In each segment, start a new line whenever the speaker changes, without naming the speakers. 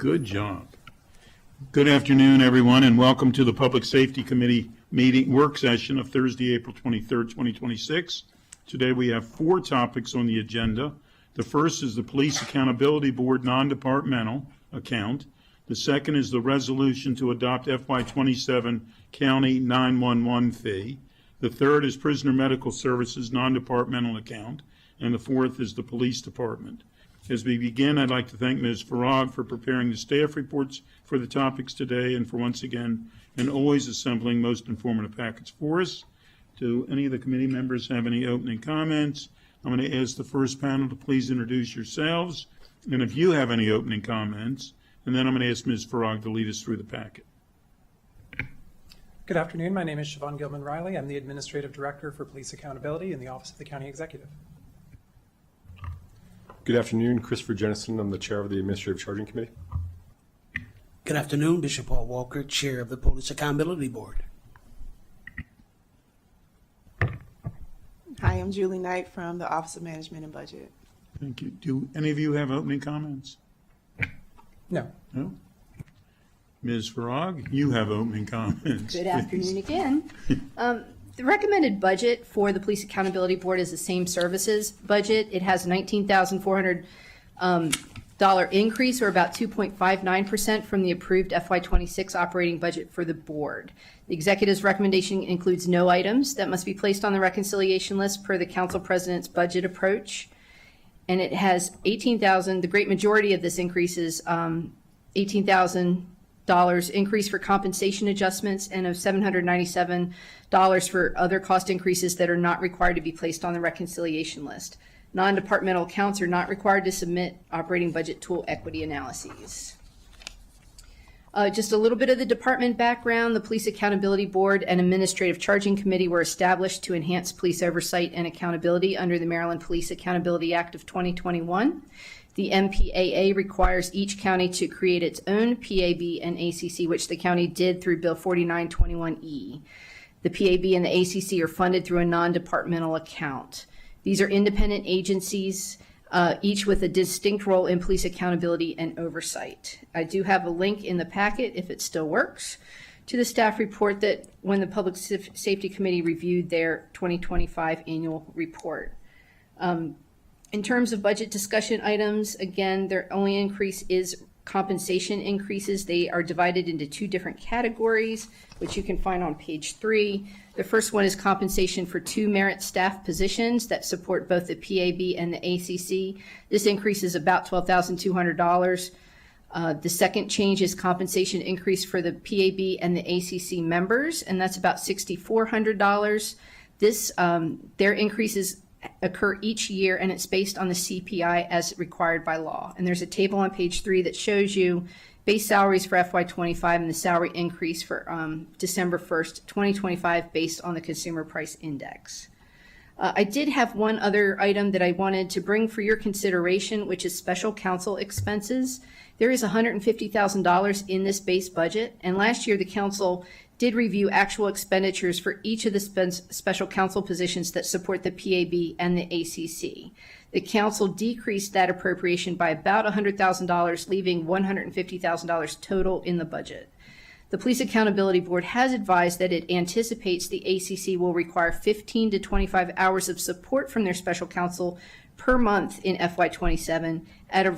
Good job. Good afternoon, everyone, and welcome to the Public Safety Committee meeting work session of Thursday, April 23rd, 2026. Today we have 4 topics on the agenda. The first is the Police Accountability Board non-departmental account. The second is the resolution to adopt FY27 County 911 fee. The third is Prisoner Medical Services non-departmental account. And the fourth is the Police Department. As we begin, I'd like to thank Ms. Farag for preparing the staff reports for the topics today and for once again and always assembling most informative packets for us. Do any of the committee members have any opening comments? I'm going to ask the first panel to please introduce yourselves, and if you have any opening comments, and then I'm going to ask Ms. Farag to lead us through the packet.
Good afternoon. My name is Siobhan Gilman-Riley. I'm the Administrative Director for Police Accountability in the Office of the County Executive.
Good afternoon. Christopher Jennison. I'm the Chair of the Administrative Charging Committee.
Good afternoon. Bishop Paul Walker, Chair of the Police Accountability Board.
Hi, I'm Julie Knight from the Office of Management and Budget.
Thank you. Do any of you have opening comments?
No.
No? Ms. Farag, you have opening comments.
Good afternoon again. The recommended budget for the Police Accountability Board is the same services budget. It has a $19,400 increase, or about 2.59% from the approved FY26 operating budget for the board. The executive's recommendation includes no items that must be placed on the reconciliation list per the council president's budget approach. And it has $18,000, the great majority of this increase is $18,000 increase for compensation adjustments and of $797 for other cost increases that are not required to be placed on the reconciliation list. Non-departmental accounts are not required to submit operating budget tool equity analyses. Just a little bit of the department background. The Police Accountability Board and Administrative Charging Committee were established to enhance police oversight and accountability under the Maryland Police Accountability Act of 2021. The MPAA requires each county to create its own PAB and ACC, which the county did through Bill 4921E. The PAB and the ACC are funded through a non-departmental account. These are independent agencies, each with a distinct role in police accountability and oversight. I do have a link in the packet, if it still works, to the staff report that when the Public Safety Committee reviewed their 2025 annual report. In terms of budget discussion items, again, their only increase is compensation increases. They are divided into 2 different categories, which you can find on page 3. The first one is compensation for 2 merit staff positions that support both the PAB and the ACC. This increase is about $12,200. The second change is compensation increase for the PAB and the ACC members, and that's about $6,400. This, their increases occur each year, and it's based on the CPI as required by law. And there's a table on page 3 that shows you base salaries for FY25 and the salary increase for December 1st, 2025 based on the Consumer Price Index. I did have one other item that I wanted to bring for your consideration, which is special counsel expenses. There is $150,000 in this base budget, and last year the council did review actual expenditures for each of the special counsel positions that support the PAB and the ACC. The council decreased that appropriation by about $100,000, leaving $150,000 total in the budget. The Police Accountability Board has advised that it anticipates the ACC will require 15 to 25 hours of support from their special counsel per month in FY27 at a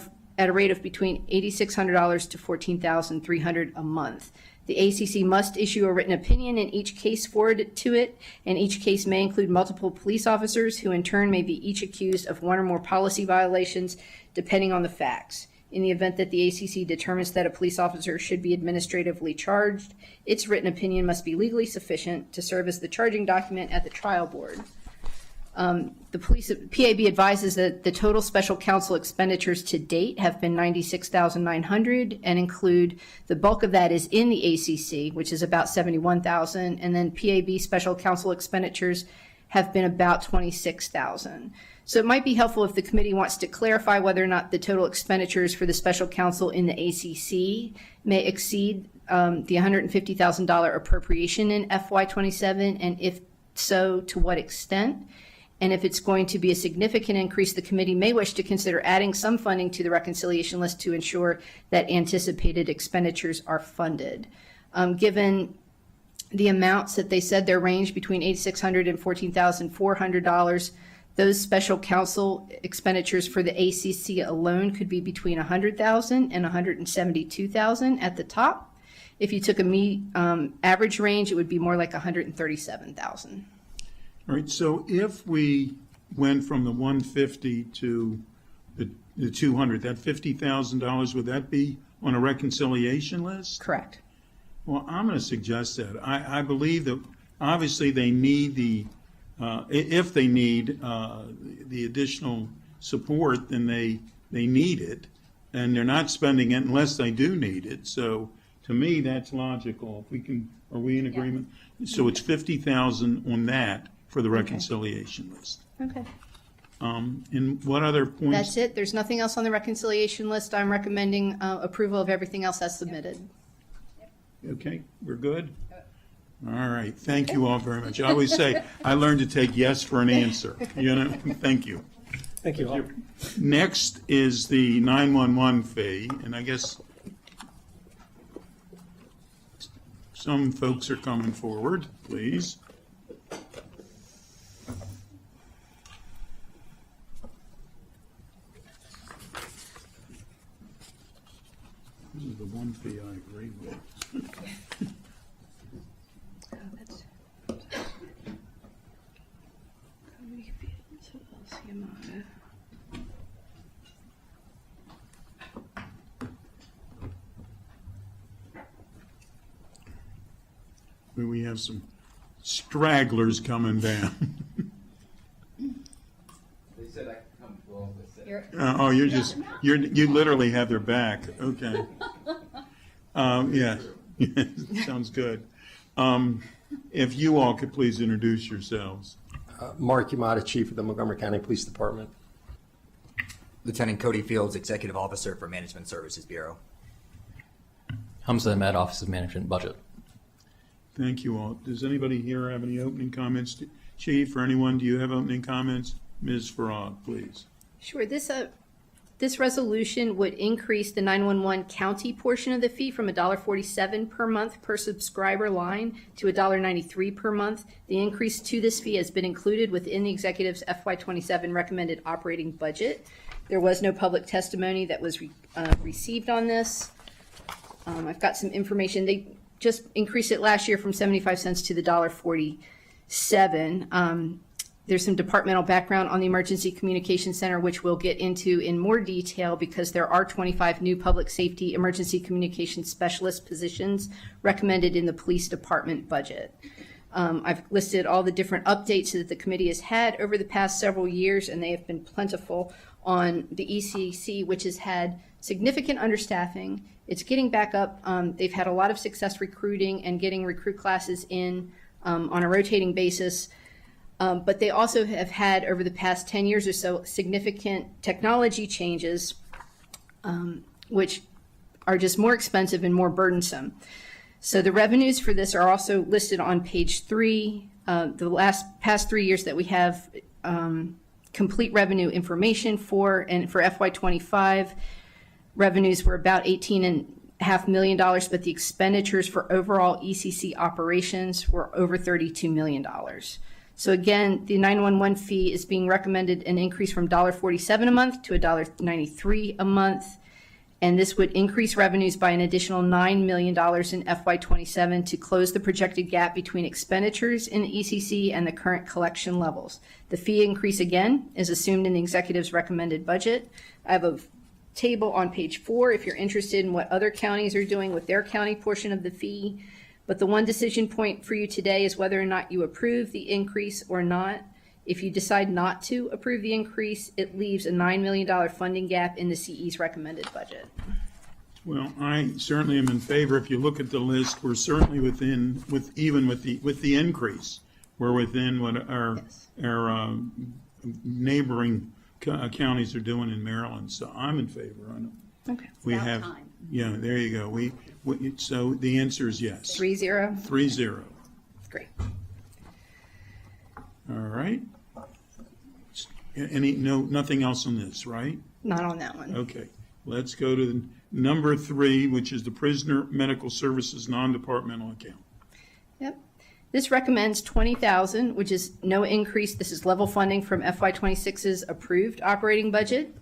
rate of between $8,600 to $14,300 a month. The ACC must issue a written opinion in each case forwarded to it, and each case may include multiple police officers who in turn may be each accused of 1 or more policy violations, depending on the facts. In the event that the ACC determines that a police officer should be administratively charged, its written opinion must be legally sufficient to serve as the charging document at the trial board. The PAB advises that the total special counsel expenditures to date have been $96,900 and include the bulk of that is in the ACC, which is about $71,000, and then PAB special counsel expenditures have been about $26,000. So it might be helpful if the committee wants to clarify whether or not the total expenditures for the special counsel in the ACC may exceed the $150,000 appropriation in FY27, and if so, to what extent? And if it's going to be a significant increase, the committee may wish to consider adding some funding to the reconciliation list to ensure that anticipated expenditures are funded. Given the amounts that they said their range between $8,600 and $14,400, those special counsel expenditures for the ACC alone could be between $100,000 and $172,000 at the top. If you took a average range, it would be more like $137,000.
All right, so if we went from the 150 to the 200, that $50,000, would that be on a reconciliation list?
Correct.
Well, I'm going to suggest that. I believe that obviously they need if they need the additional support, then they need it, and they're not spending it unless they do need it. So to me, that's logical. If we can, are we in agreement? So it's 50,000 on that for the reconciliation list.
Okay.
And what other points?
That's it. There's nothing else on the reconciliation list. I'm recommending approval of everything else as submitted.
Okay, we're good? All right, thank you all very much. I always say, I learned to take yes for an answer, Thank you.
Thank you all.
Next is the 911 fee, and I guess some folks are coming forward, please. This is the one fee I agree with. We have some stragglers coming down.
They said I could come to all this.
Oh, you literally have their back. Okay. Yeah, sounds good. If you all could please introduce yourselves.
Mark Yamada, Chief of the Montgomery County Police Department.
Lieutenant Cody Fields, Executive Officer for Management Services Bureau.
Hamza Ahmed, Office of Management Budget.
Thank you all. Does anybody here have any opening comments? Chief or anyone, do you have opening comments? Ms. Farag, please.
Sure. This resolution would increase the 911 county portion of the fee from $1.47 per month per subscriber line to $1.93 per month. The increase to this fee has been included within the executive's FY27 recommended operating budget. There was no public testimony that was received on this. I've got some information. They just increased it last year from 75 cents to the $1.47. There's some departmental background on the Emergency Communication Center, which we'll get into in more detail because there are 25 new public safety emergency communication specialist positions recommended in the police department budget. I've listed all the different updates that the committee has had over the past several years, and they have been plentiful on the ECC, which has had significant understaffing. It's getting back up. They've had a lot of success recruiting and getting recruit classes in on a rotating basis. But they also have had, over the past 10 years or so, significant technology changes, which are just more expensive and more burdensome. So the revenues for this are also listed on page 3. The past 3 years that we have complete revenue information for, and for FY25, revenues were about $18.5 million, but the expenditures for overall ECC operations were over $32 million. So again, the 911 fee is being recommended an increase from $1.47 a month to $1.93 a month. And this would increase revenues by an additional $9 million in FY27 to close the projected gap between expenditures in the ECC and the current collection levels. The fee increase, again, is assumed in the executive's recommended budget. I have a table on page 4 if you're interested in what other counties are doing with their county portion of the fee. But the one decision point for you today is whether or not you approve the increase or not. If you decide not to approve the increase, it leaves a $9 million funding gap in the CE's recommended budget.
Well, I certainly am in favor. If you look at the list, we're certainly within, even with the increase, we're within what our neighboring counties are doing in Maryland. So I'm in favor on it.
Okay.
We have, yeah, there you go. So the answer is yes.
3-0.
3-0.
Great.
All right. Nothing else on this, right?
Not on that one.
Okay, let's go to number 3, which is the prisoner medical services non-departmental account.
Yep. This recommends $20,000, which is no increase. This is level funding from FY26's approved operating budget.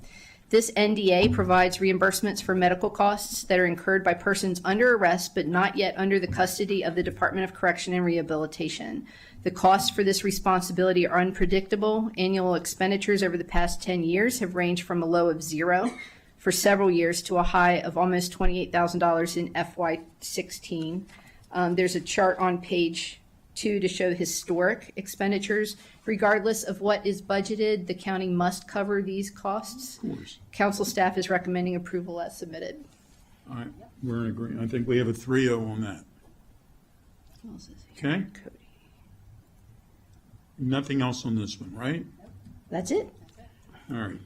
This NDA provides reimbursements for medical costs that are incurred by persons under arrest but not yet under the custody of the Department of Correction and Rehabilitation. The costs for this responsibility are unpredictable. Annual expenditures over the past 10 years have ranged from a low of 0 for several years to a high of almost $28,000 in FY16. There's a chart on page 2 to show historic expenditures. Regardless of what is budgeted, the county must cover these costs.
Of course.
Council staff is recommending approval as submitted.
All right, we're in agreement. I think we have a 3-0 on that. Okay?
Cody.
Nothing else on this one, right?
That's it.
All right.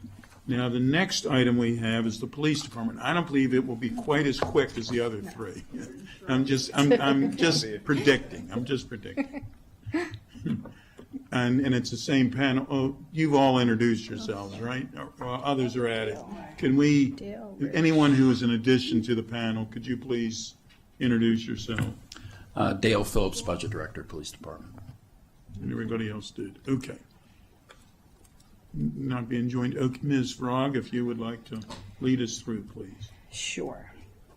Now, the next item we have is the police department. I don't believe it will be quite as quick as the other 3. I'm just predicting. I'm just predicting. And it's the same panel. Oh, you've all introduced yourselves, right? Or others are at it. Can we, anyone who is in addition to the panel, could you please introduce yourself?
Dale Phillips, Budget Director, Police Department.
And everybody else did. Okay. Not being joined. Okay, Ms. Frog, if you would like to lead us through, please.
Sure.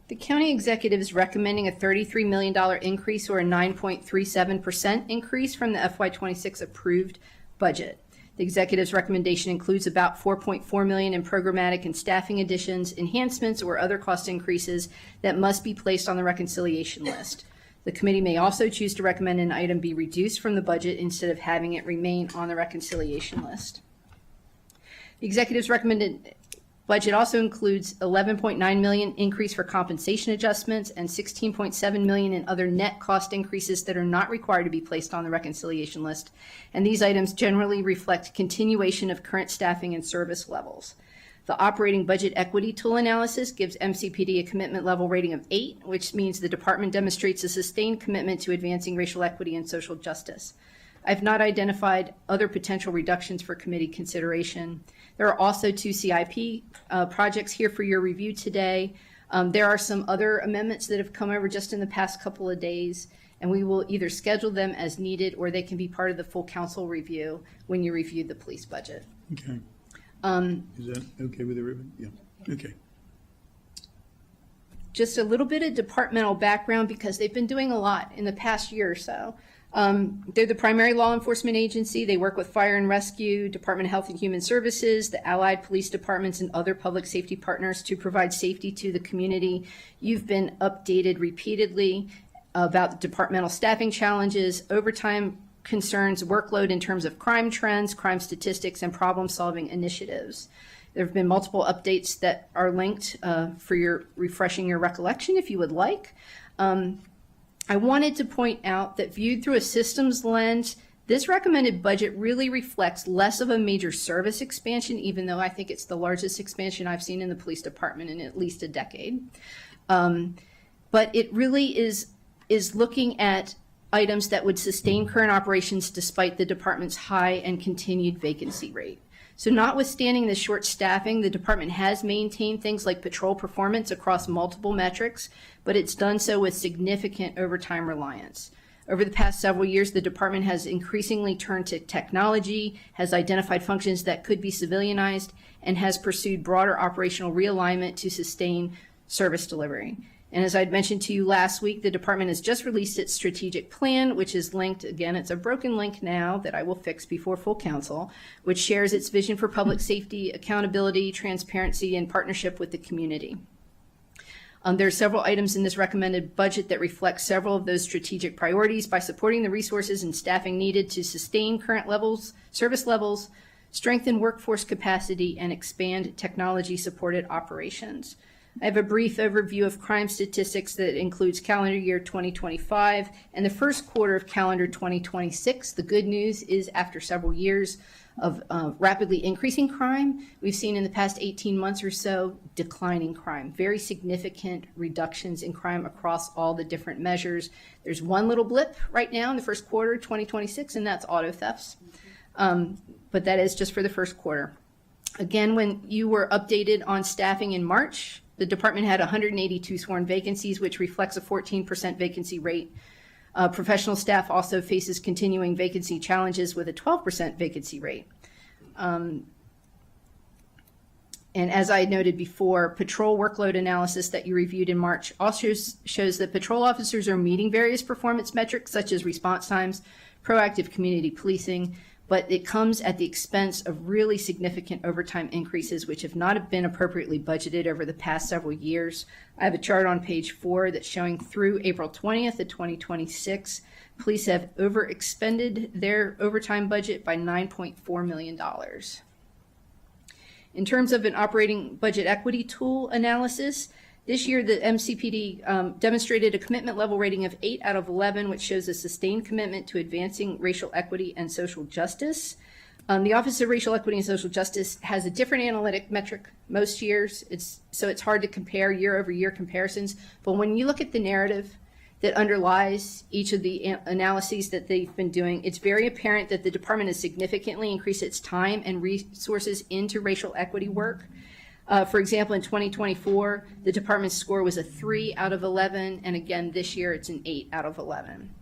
The county executive is recommending a $33 million increase or a 9.37% increase from the FY26 approved budget. The executive's recommendation includes about $4.4 million in programmatic and staffing additions, enhancements, or other cost increases that must be placed on the reconciliation list. The committee may also choose to recommend an item be reduced from the budget instead of having it remain on the reconciliation list. The executive's recommended budget also includes $11.9 million increase for compensation adjustments and $16.7 million in other net cost increases that are not required to be placed on the reconciliation list. And these items generally reflect continuation of current staffing and service levels. The operating budget equity tool analysis gives MCPD a commitment level rating of 8, which means the department demonstrates a sustained commitment to advancing racial equity and social justice. I've not identified other potential reductions for committee consideration. There are also 2 CIP projects here for your review today. There are some other amendments that have come over just in the past couple of days, and we will either schedule them as needed or they can be part of the full council review when you review the police budget.
Okay. Is that okay with everybody? Yeah. Okay.
Just a little bit of departmental background because they've been doing a lot in the past year or so. They're the primary law enforcement agency. They work with Fire and Rescue, Department of Health and Human Services, the allied police departments, and other public safety partners to provide safety to the community. You've been updated repeatedly about departmental staffing challenges, overtime concerns, workload in terms of crime trends, crime statistics, and problem-solving initiatives. There have been multiple updates that are linked for your refreshing your recollection if you would like. I wanted to point out that viewed through a systems lens, this recommended budget really reflects less of a major service expansion, even though I think it's the largest expansion I've seen in the police department in at least a decade. But it really is looking at items that would sustain current operations despite the department's high and continued vacancy rate. So notwithstanding the short staffing, the department has maintained things like patrol performance across multiple metrics, but it's done so with significant overtime reliance. Over the past several years, the department has increasingly turned to technology, has identified functions that could be civilianized, and has pursued broader operational realignment to sustain service delivery. And as I'd mentioned to you last week, the department has just released its strategic plan, which is linked, again, it's a broken link now that I will fix before full council, which shares its vision for public safety, accountability, transparency, and partnership with the community. There are several items in this recommended budget that reflect several of those strategic priorities by supporting the resources and staffing needed to sustain current levels, service levels, strengthen workforce capacity, and expand technology-supported operations. I have a brief overview of crime statistics that includes calendar year 2025 and the first quarter of calendar 2026. The good news is after several years of rapidly increasing crime, we've seen in the past 18 months or so declining crime, very significant reductions in crime across all the different measures. There's one little blip right now in the first quarter 2026, and that's auto thefts. but that is just for the first quarter. Again, when you were updated on staffing in March, the department had 182 sworn vacancies, which reflects a 14% vacancy rate. Professional staff also faces continuing vacancy challenges with a 12% vacancy rate. And as I noted before, patrol workload analysis that you reviewed in March also shows that patrol officers are meeting various performance metrics such as response times, proactive community policing, but it comes at the expense of really significant overtime increases, which have not been appropriately budgeted over the past several years. I have a chart on page 4 that's showing through April 20th of 2026, police have overexpended their overtime budget by $9.4 million. In terms of an operating budget equity tool analysis, this year the MCPD demonstrated a commitment level rating of 8 out of 11, which shows a sustained commitment to advancing racial equity and social justice. The Office of Racial Equity and Social Justice has a different analytic metric most years, so it's hard to compare year-over-year comparisons. But when you look at the narrative that underlies each of the analyses that they've been doing, it's very apparent that the department has significantly increased its time and resources into racial equity work. For example, in 2024, the department's score was a 3 out of 11, and again, this year it's an 8 out of 11.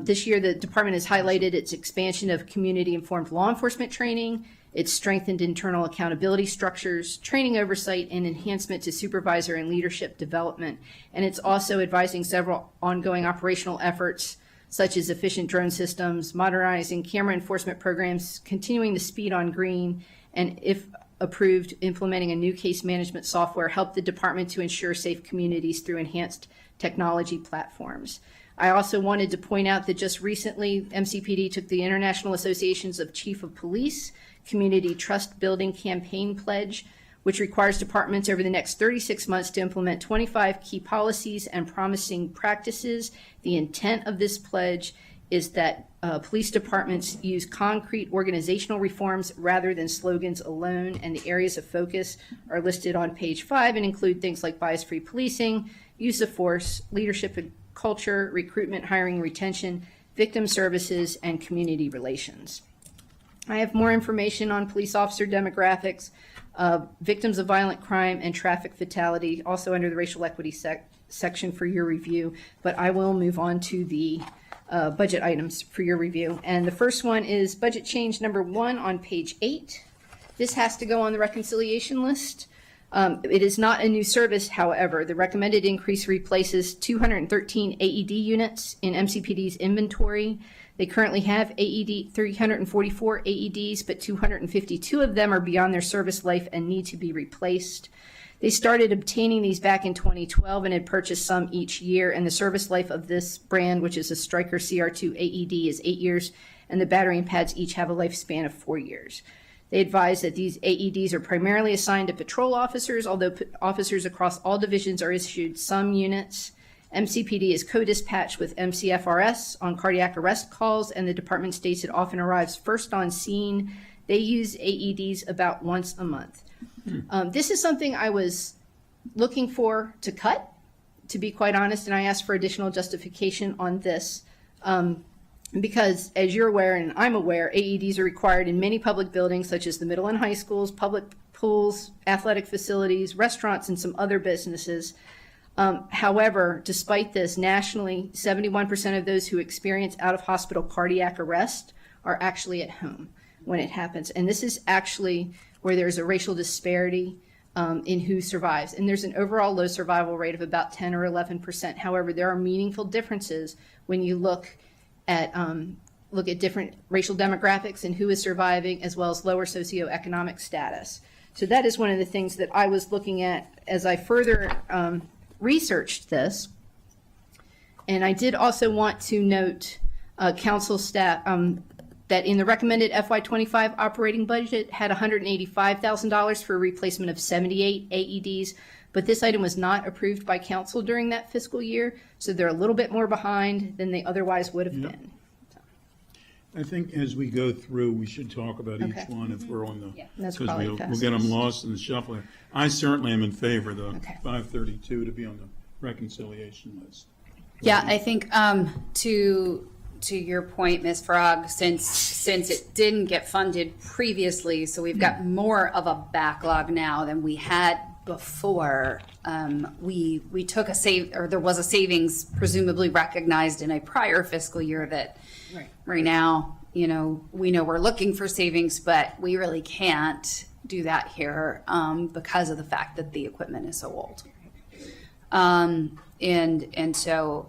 This year, the department has highlighted its expansion of community-informed law enforcement training, its strengthened internal accountability structures, training oversight, and enhancement to supervisor and leadership development. And it's also advising several ongoing operational efforts, such as efficient drone systems, modernizing camera enforcement programs, continuing the speed on green, and if approved, implementing a new case management software, help the department to ensure safe communities through enhanced technology platforms. I also wanted to point out that just recently, MCPD took the International Associations of Chief of Police Community Trust Building Campaign Pledge, which requires departments over the next 36 months to implement 25 key policies and promising practices. The intent of this pledge is that police departments use concrete organizational reforms rather than slogans alone, and the areas of focus are listed on page 5 and include things like bias-free policing, use of force, leadership and culture, recruitment, hiring, retention, victim services, and community relations. I have more information on police officer demographics, victims of violent crime, and traffic fatality, also under the racial equity section for your review, but I will move on to the budget items for your review. And the first one is budget change number 1 on page 8. This has to go on the reconciliation list. It is not a new service, however. The recommended increase replaces 213 AED units in MCPD's inventory. They currently have 344 AEDs, but 252 of them are beyond their service life and need to be replaced. They started obtaining these back in 2012 and had purchased some each year, and the service life of this brand, which is a Stryker CR2 AED, is 8 years, and the battery and pads each have a lifespan of 4 years. They advise that these AEDs are primarily assigned to patrol officers, although officers across all divisions are issued some units. MCPD is co-dispatched with MCFRS on cardiac arrest calls, and the department states it often arrives first on scene. They use AEDs about once a month. This is something I was looking for to cut, to be quite honest, and I asked for additional justification on this because, as you're aware and I'm aware, AEDs are required in many public buildings such as the middle and high schools, public pools, athletic facilities, restaurants, and some other businesses. However, despite this, nationally, 71% of those who experience out-of-hospital cardiac arrest are actually at home when it happens. And this is actually where there's a racial disparity in who survives. And there's an overall low survival rate of about 10 or 11%. However, there are meaningful differences when you look at different racial demographics and who is surviving, as well as lower socioeconomic status. So that is one of the things that I was looking at as I further researched this. And I did also want to note council staff that in the recommended FY25 operating budget had $185,000 for a replacement of 78 AEDs, but this item was not approved by council during that fiscal year, so they're a little bit more behind than they otherwise would have been.
I think as we go through, we should talk about
Okay.
each one if we're on the,
Yeah, that's
because
probably
we'll
fastest.
get them lost in the shuffle. I certainly am in favor of the
Okay.
532 to be on the reconciliation list.
Yeah, I think to your point, Ms. Frog, since it didn't get funded previously, so we've got more of a backlog now than we had before. We took there was a savings presumably recognized in a prior fiscal year that right now, we know we're looking for savings, but we really can't do that here because of the fact that the equipment is so old. And so,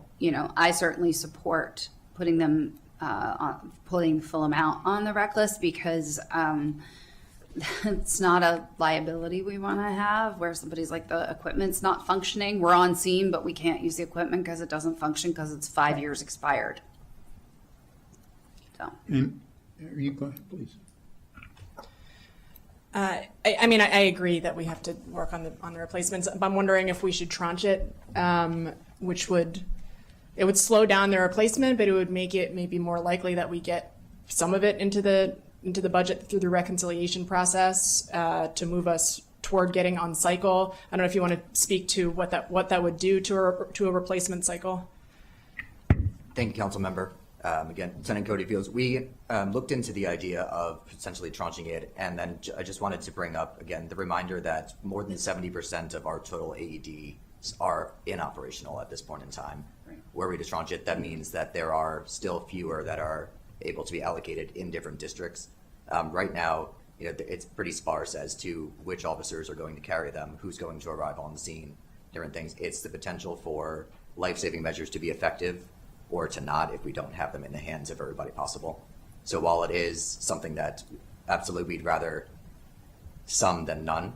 I certainly support putting putting full amount on the rec list because it's not a liability we want to have where somebody's like, the equipment's not functioning. We're on scene, but we can't use the equipment because it doesn't function because it's 5 years expired. So.
And you go ahead, please.
I agree that we have to work on the replacements. I'm wondering if we should tranche it, which would slow down the replacement, but it would make it maybe more likely that we get some of it into the budget through the reconciliation process to move us toward getting on cycle. I don't know if you want to speak to what that would do to a replacement cycle.
Thank you, council member. Again, Lieutenant Cody Fields, we looked into the idea of potentially tranching it, and then I just wanted to bring up, again, the reminder that more than 70% of our total AEDs are inoperational at this point in time. Right. Were we to tranche it, that means that there are still fewer that are able to be allocated in different districts. Right now, it's pretty sparse as to which officers are going to carry them, who's going to arrive on the scene, different things. It's the potential for life-saving measures to be effective or to not if we don't have them in the hands of everybody possible. So while it is something that absolutely we'd rather some than none,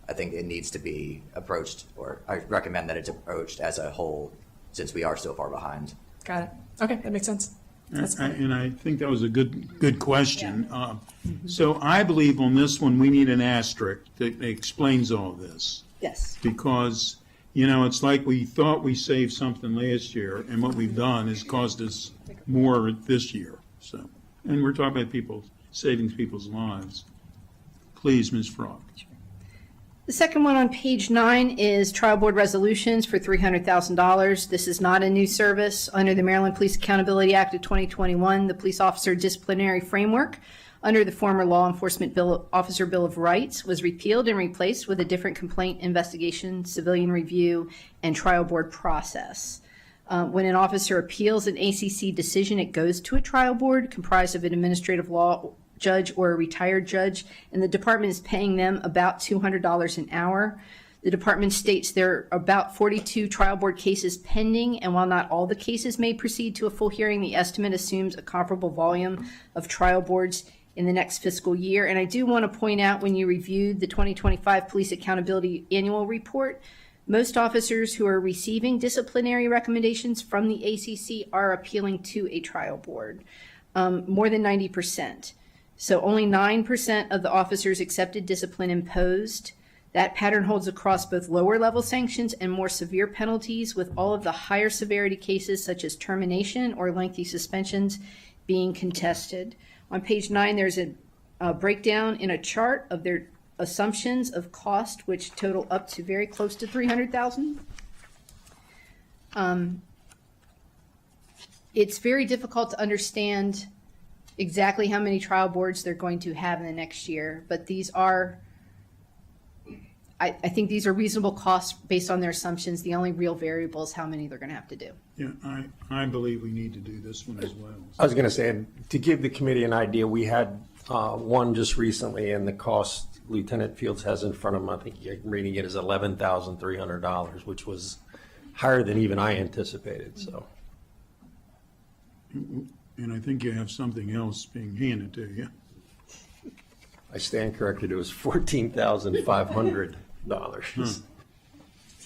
I think it needs to be approached, or I recommend that it's approached as a whole since we are so far behind.
Got it. Okay, that makes sense.
And I think that was a good question. Yeah. So I believe on this one, we need an asterisk that explains all this.
Yes.
Because, it's like we thought we saved something last year, and what we've done is caused us more this year. So, and we're talking about saving people's lives. Please, Ms. Frog.
The second one on page 9 is trial board resolutions for $300,000. This is not a new service. Under the Maryland Police Accountability Act of 2021, the police officer disciplinary framework under the former Law Enforcement Officer Bill of Rights was repealed and replaced with a different complaint investigation, civilian review, and trial board process. When an officer appeals an ACC decision, it goes to a trial board comprised of an administrative law judge or a retired judge, and the department is paying them about $200 an hour. The department states there are about 42 trial board cases pending, and while not all the cases may proceed to a full hearing, the estimate assumes a comparable volume of trial boards in the next fiscal year. And I do want to point out, when you reviewed the 2025 Police Accountability Annual Report, most officers who are receiving disciplinary recommendations from the ACC are appealing to a trial board, more than 90%. So only 9% of the officers accepted discipline imposed. That pattern holds across both lower level sanctions and more severe penalties, with all of the higher severity cases such as termination or lengthy suspensions being contested. On page 9, there's a breakdown in a chart of their assumptions of cost, which total up to very close to $300,000. It's very difficult to understand exactly how many trial boards they're going to have in the next year, but these are, I think these are reasonable costs based on their assumptions. The only real variable is how many they're going to have to do.
Yeah, I believe we need to do this one as well.
I was going to say, to give the committee an idea, we had one just recently, and the cost Lieutenant Fields has in front of him, I think I'm reading it as $11,300, which was higher than even I anticipated. So.
And I think you have something else being handed to you.
I stand corrected. It was $14,500.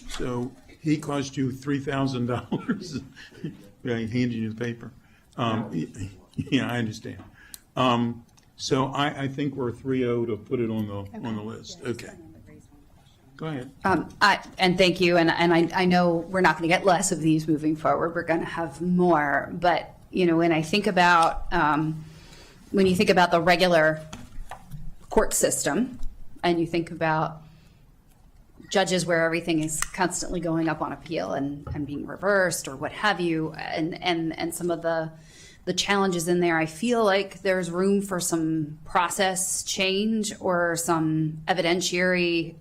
So he cost you $3,000. Yeah, he handed you the paper. Yeah, I understand. So I think we're 3-0 to put it on the list. Okay. Go ahead.
And thank you. And I know we're not going to get less of these moving forward. We're going to have more. But when I think about when you think about the regular court system, and you think about judges where everything is constantly going up on appeal and being reversed or what have you, and some of the the challenges in there. I feel like there's room for some process change or some evidentiary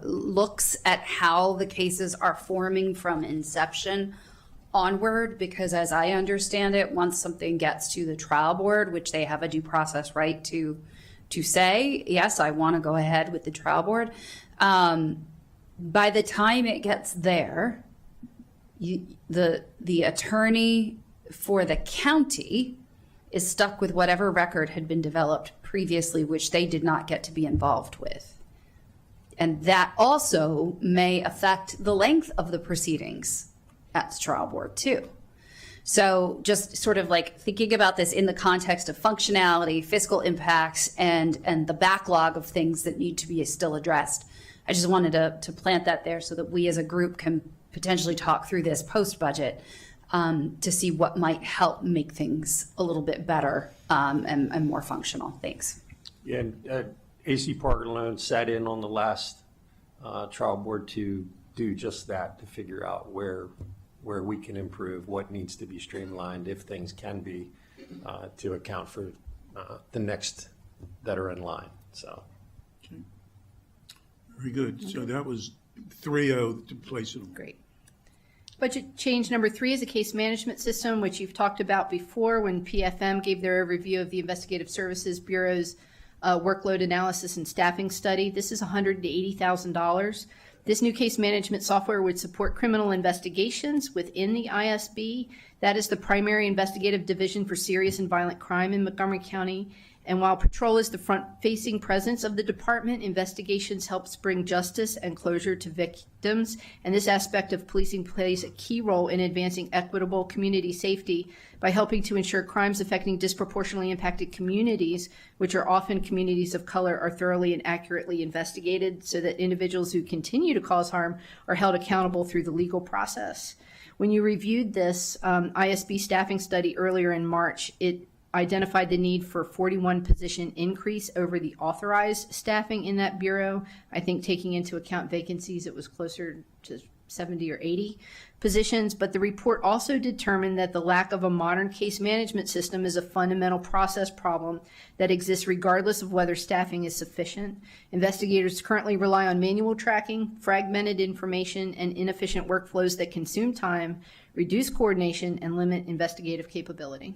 looks at how the cases are forming from inception onward, because as I understand it, once something gets to the trial board, which they have a due process right to say, yes, I want to go ahead with the trial board. By the time it gets there, the attorney for the county is stuck with whatever record had been developed previously, which they did not get to be involved with. And that also may affect the length of the proceedings at the trial board too. So just sort of like thinking about this in the context of functionality, fiscal impacts, and the backlog of things that need to be still addressed. I just wanted to plant that there so that we as a group can potentially talk through this post-budget to see what might help make things a little bit better and more functional. Thanks.
Yeah, and AC Parker Loan sat in on the last trial board to do just that, to figure out where we can improve, what needs to be streamlined, if things can be, to account for the next that are in line. So,
Very good. So that was 3-0 to place it.
Great. Budget change number 3 is a case management system, which you've talked about before when PFM gave their review of the Investigative Services Bureau's workload analysis and staffing study. This is $180,000. This new case management software would support criminal investigations within the ISB. That is the primary investigative division for serious and violent crime in Montgomery County. And while patrol is the front-facing presence of the department, investigations helps bring justice and closure to victims. And this aspect of policing plays a key role in advancing equitable community safety by helping to ensure crimes affecting disproportionately impacted communities, which are often communities of color, are thoroughly and accurately investigated so that individuals who continue to cause harm are held accountable through the legal process. When you reviewed this ISB staffing study earlier in March, it identified the need for 41 position increase over the authorized staffing in that bureau. I think taking into account vacancies, it was closer to 70 or 80 positions, but the report also determined that the lack of a modern case management system is a fundamental process problem that exists regardless of whether staffing is sufficient. Investigators currently rely on manual tracking, fragmented information, and inefficient workflows that consume time, reduce coordination, and limit investigative capability.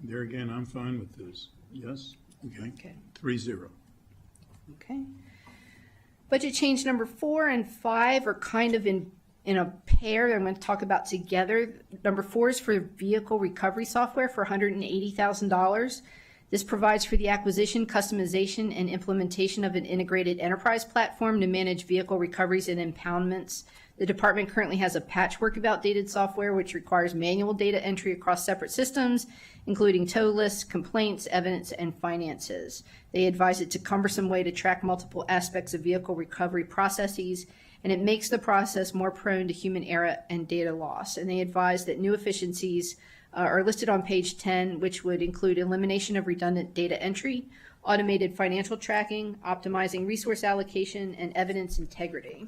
There again, I'm fine with this. Yes? Okay. 3-0.
Okay. Budget change number 4 and 5 are kind of in a pair. I'm going to talk about together. Number 4 is for vehicle recovery software for $180,000. This provides for the acquisition, customization, and implementation of an integrated enterprise platform to manage vehicle recoveries and impoundments. The department currently has a patchwork of outdated software which requires manual data entry across separate systems, including tow lists, complaints, evidence, and finances. They advise it's a cumbersome way to track multiple aspects of vehicle recovery processes, and it makes the process more prone to human error and data loss. And they advise that new efficiencies are listed on page 10, which would include elimination of redundant data entry, automated financial tracking, optimizing resource allocation, and evidence integrity.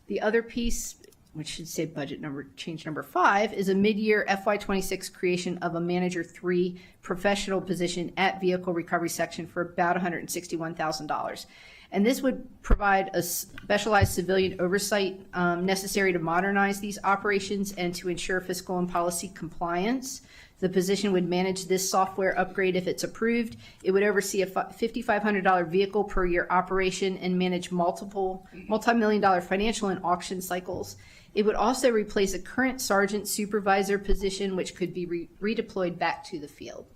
The other piece, which should say budget number change number 5, is a mid-year FY26 creation of a manager 3 professional position at vehicle recovery section for about $161,000. And this would provide a specialized civilian oversight necessary to modernize these operations and to ensure fiscal and policy compliance. The position would manage this software upgrade if it's approved. It would oversee a $5,500 vehicle per year operation and manage multi-million-dollar financial and auction cycles. It would also replace a current sergeant supervisor position, which could be redeployed back to the field.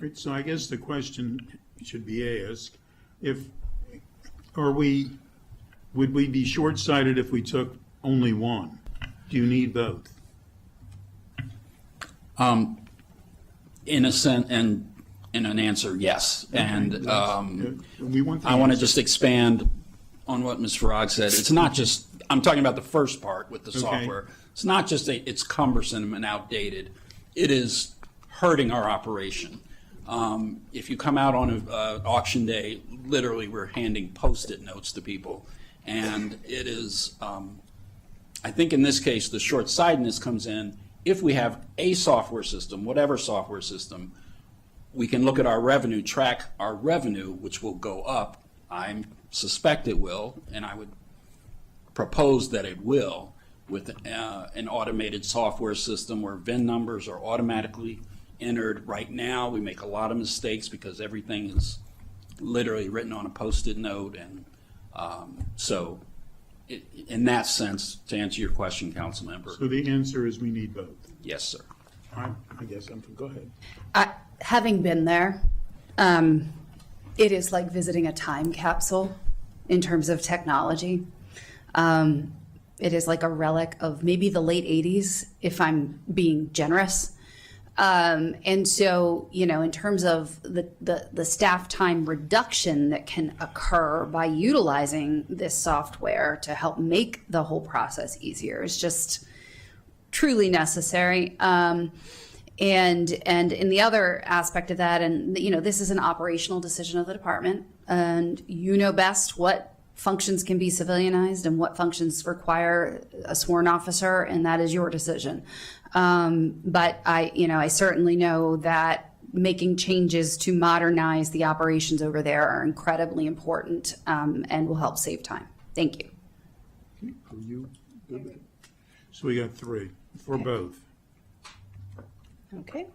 Right, so I guess the question should be asked, would we be short-sighted if we took only one? Do you need both?
In a sense, and in an answer, yes.
Okay.
And
We want the
I want to
answer.
just expand on what Ms. Farag said. It's not just, I'm talking about the first part with the
Okay.
software. It's not just it's cumbersome and outdated. It is hurting our operation. If you come out on an auction day, literally we're handing Post-it notes to people. And it is, I think in this case, the short-sightedness comes in if we have a software system, whatever software system, we can look at our revenue, track our revenue, which will go up. I suspect it will, and I would propose that it will, with an automated software system where VIN numbers are automatically entered. Right now, we make a lot of mistakes because everything is literally written on a Post-it note, and so in that sense, to answer your question, council member,
So the answer is we need both.
yes, sir.
I guess go ahead.
Having been there, it is like visiting a time capsule in terms of technology. It is like a relic of maybe the late 80s, if I'm being generous. And so, in terms of the staff time reduction that can occur by utilizing this software to help make the whole process easier is just truly necessary. And in the other aspect of that, and this is an operational decision of the department, and you know best what functions can be civilianized and what functions require a sworn officer, and that is your decision. But I certainly know that making changes to modernize the operations over there are incredibly important, and will help save time. Thank you.
Are you good with it? So we got 3 for both.
Okay.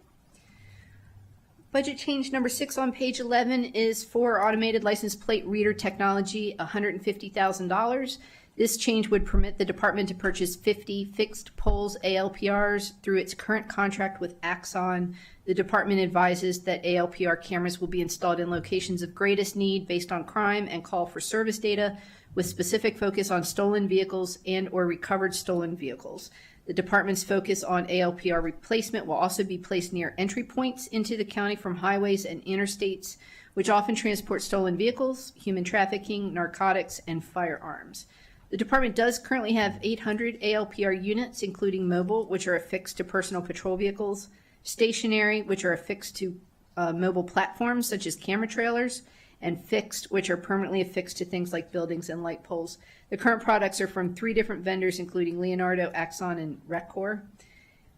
Budget change number 6 on page 11 is for automated license plate reader technology, $150,000. This change would permit the department to purchase 50 fixed poles ALPRs through its current contract with Axon. The department advises that ALPR cameras will be installed in locations of greatest need based on crime and call for service data, with specific focus on stolen vehicles and or recovered stolen vehicles. The department's focus on ALPR replacement will also be placed near entry points into the county from highways and interstates, which often transport stolen vehicles, human trafficking, narcotics, and firearms. The department does currently have 800 ALPR units, including mobile, which are affixed to personal patrol vehicles, stationary, which are affixed to mobile platforms such as camera trailers, and fixed, which are permanently affixed to things like buildings and light poles. The current products are from 3 different vendors, including Leonardo, Axon, and Recor.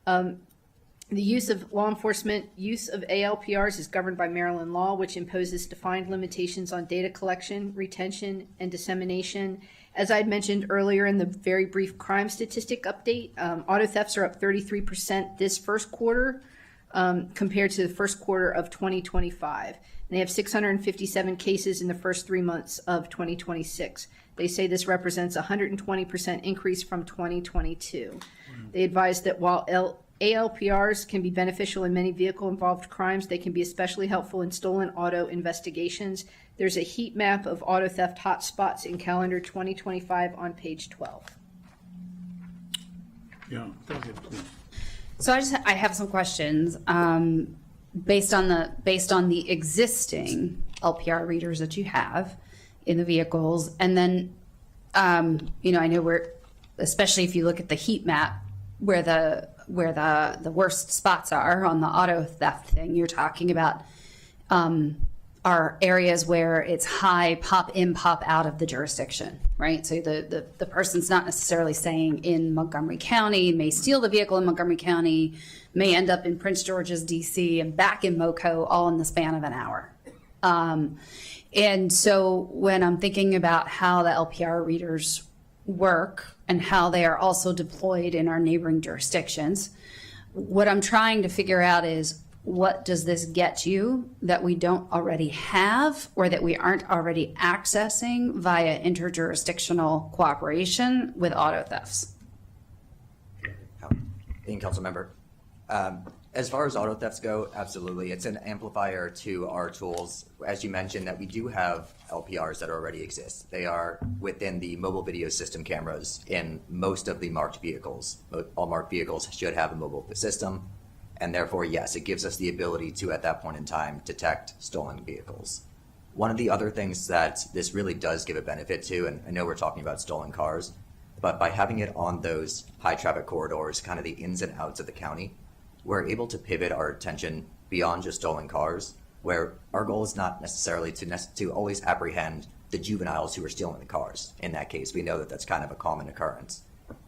The use of law enforcement use of ALPRs is governed by Maryland law, which imposes defined limitations on data collection, retention, and dissemination. As I had mentioned earlier in the very brief crime statistic update, auto thefts are up 33% this first quarter compared to the first quarter of 2025. They have 657 cases in the first 3 months of 2026. They say this represents a 120% increase from 2022. They advise that while ALPRs can be beneficial in many vehicle-involved crimes, they can be especially helpful in stolen auto investigations. There's a heat map of auto theft hotspots in calendar 2025 on page 12.
Yeah, go ahead, please.
So I have some questions based on the existing LPR readers that you have in the vehicles, and then I know we're, especially if you look at the heat map where the worst spots are on the auto theft thing you're talking about, are areas where it's high pop in, pop out of the jurisdiction, right? So the person's not necessarily staying in Montgomery County, may steal the vehicle in Montgomery County, may end up in Prince George's, DC, and back in MoCo all in the span of an hour. And so when I'm thinking about how the LPR readers work and how they are also deployed in our neighboring jurisdictions, what I'm trying to figure out is, what does this get you that we don't already have or that we aren't already accessing via interjurisdictional cooperation with auto thefts?
Thank you, council member. As far as auto thefts go, absolutely. It's an amplifier to our tools. As you mentioned, that we do have LPRs that already exist. They are within the mobile video system cameras in most of the marked vehicles. All marked vehicles should have a mobile system. And therefore, yes, it gives us the ability to, at that point in time, detect stolen vehicles. One of the other things that this really does give a benefit to, and I know we're talking about stolen cars, but by having it on those high traffic corridors, kind of the ins and outs of the county, we're able to pivot our attention beyond just stolen cars, where our goal is not necessarily to always apprehend the juveniles who are stealing the cars. In that case, we know that that's kind of a common occurrence.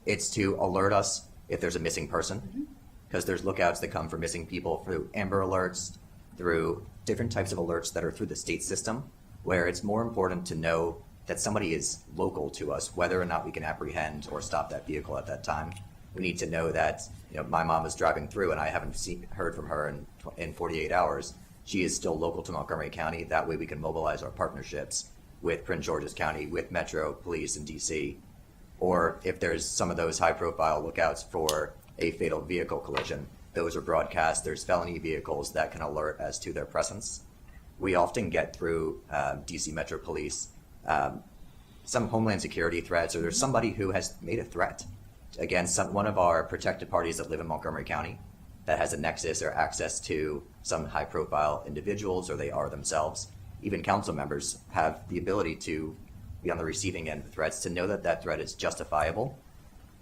It's to alert us if there's a missing person, because there's lookouts that come for missing people through Amber Alerts, through different types of alerts that are through the state system, where it's more important to know that somebody is local to us, whether or not we can apprehend or stop that vehicle at that time. We need to know that, my mom is driving through and I haven't heard from her in 48 hours. She is still local to Montgomery County. That way we can mobilize our partnerships with Prince George's County, with Metro Police and DC. Or if there's some of those high profile lookouts for a fatal vehicle collision, those are broadcast. There's felony vehicles that can alert as to their presence. We often get through DC Metro Police some Homeland Security threats, or there's somebody who has made a threat against one of our protected parties that live in Montgomery County that has a nexus or access to some high profile individuals, or they are themselves. Even council members have the ability to be on the receiving end of threats, to know that that threat is justifiable,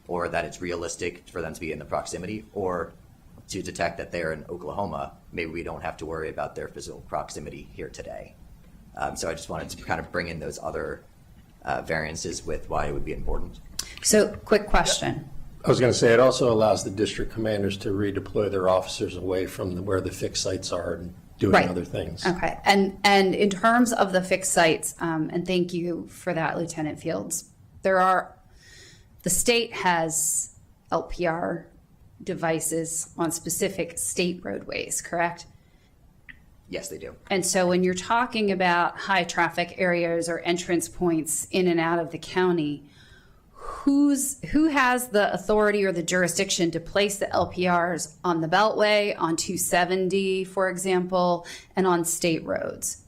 or that it's realistic for them to be in the proximity, or to detect that they're in Oklahoma. Maybe we don't have to worry about their physical proximity here today. So I just wanted to kind of bring in those other variances with why it would be important.
So, quick question.
I was going to say, it also allows the district commanders to redeploy their officers away from where the fixed sites are and doing
Right.
other things.
Okay, and in terms of the fixed sites, and thank you for that, Lieutenant Fields, the state has LPR devices on specific state roadways, correct?
Yes, they do.
And so when you're talking about high traffic areas or entrance points in and out of the county, who has the authority or the jurisdiction to place the LPRs on the Beltway, on 270, for example, and on state roads?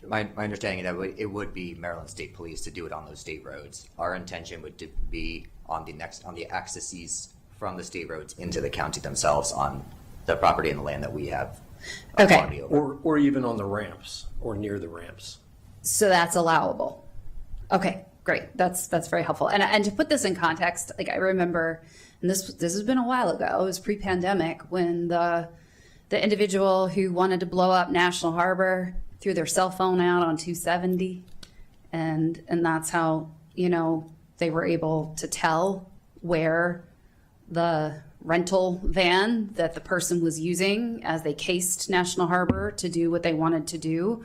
My understanding is that it would be Maryland State Police to do it on those state roads. Our intention would be on the accesses from the state roads into the county themselves, on the property and the land that we have authority over.
Or even on the ramps or near the ramps.
So that's allowable. Okay, great. That's very helpful. And to put this in context, like I remember, and this has been a while ago, it was pre-pandemic, when the individual who wanted to blow up National Harbor threw their cell phone out on 270, and that's how they were able to tell where the rental van that the person was using as they cased National Harbor to do what they wanted to do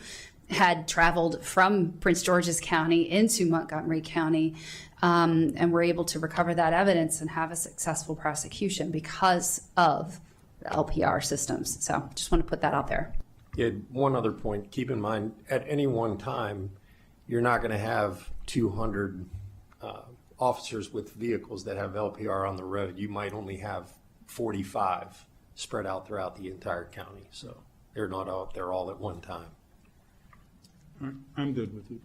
had traveled from Prince George's County into Montgomery County, and were able to recover that evidence and have a successful prosecution because of the LPR systems. So just want to put that out there.
Yeah, one other point, keep in mind, at any one time, you're not going to have 200 officers with vehicles that have LPR on the road. You might only have 45 spread out throughout the entire county. So they're not out there all at one time.
All right, I'm good with it.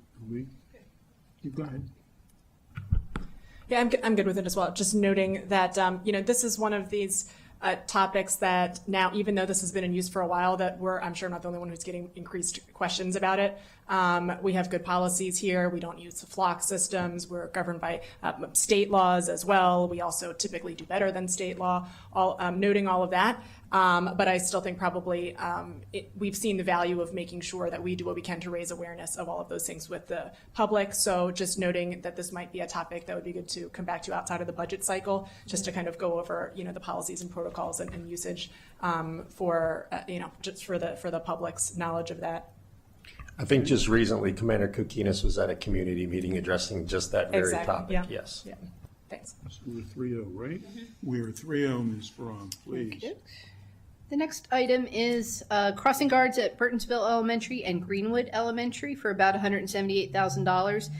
You go ahead.
Yeah, I'm good with it as well. Just noting that, this is one of these topics that now, even though this has been in use for a while, that I'm sure I'm not the only one who's getting increased questions about it. We have good policies here. We don't use flock systems. We're governed by state laws as well. We also typically do better than state law, noting all of that. But I still think probably we've seen the value of making sure that we do what we can to raise awareness of all of those things with the public. So just noting that this might be a topic that would be good to come back to outside of the budget cycle, just to kind of go over, the policies and protocols and usage for the public's knowledge of that.
I think just recently, Commander Kokinas was at a community meeting addressing just that very topic.
Yeah.
Yes.
Yeah. Thanks.
So we're 3-0, right? We're 3-0, Ms. Farag, please.
The next item is crossing guards at Burtonsville Elementary and Greenwood Elementary for about $178,000.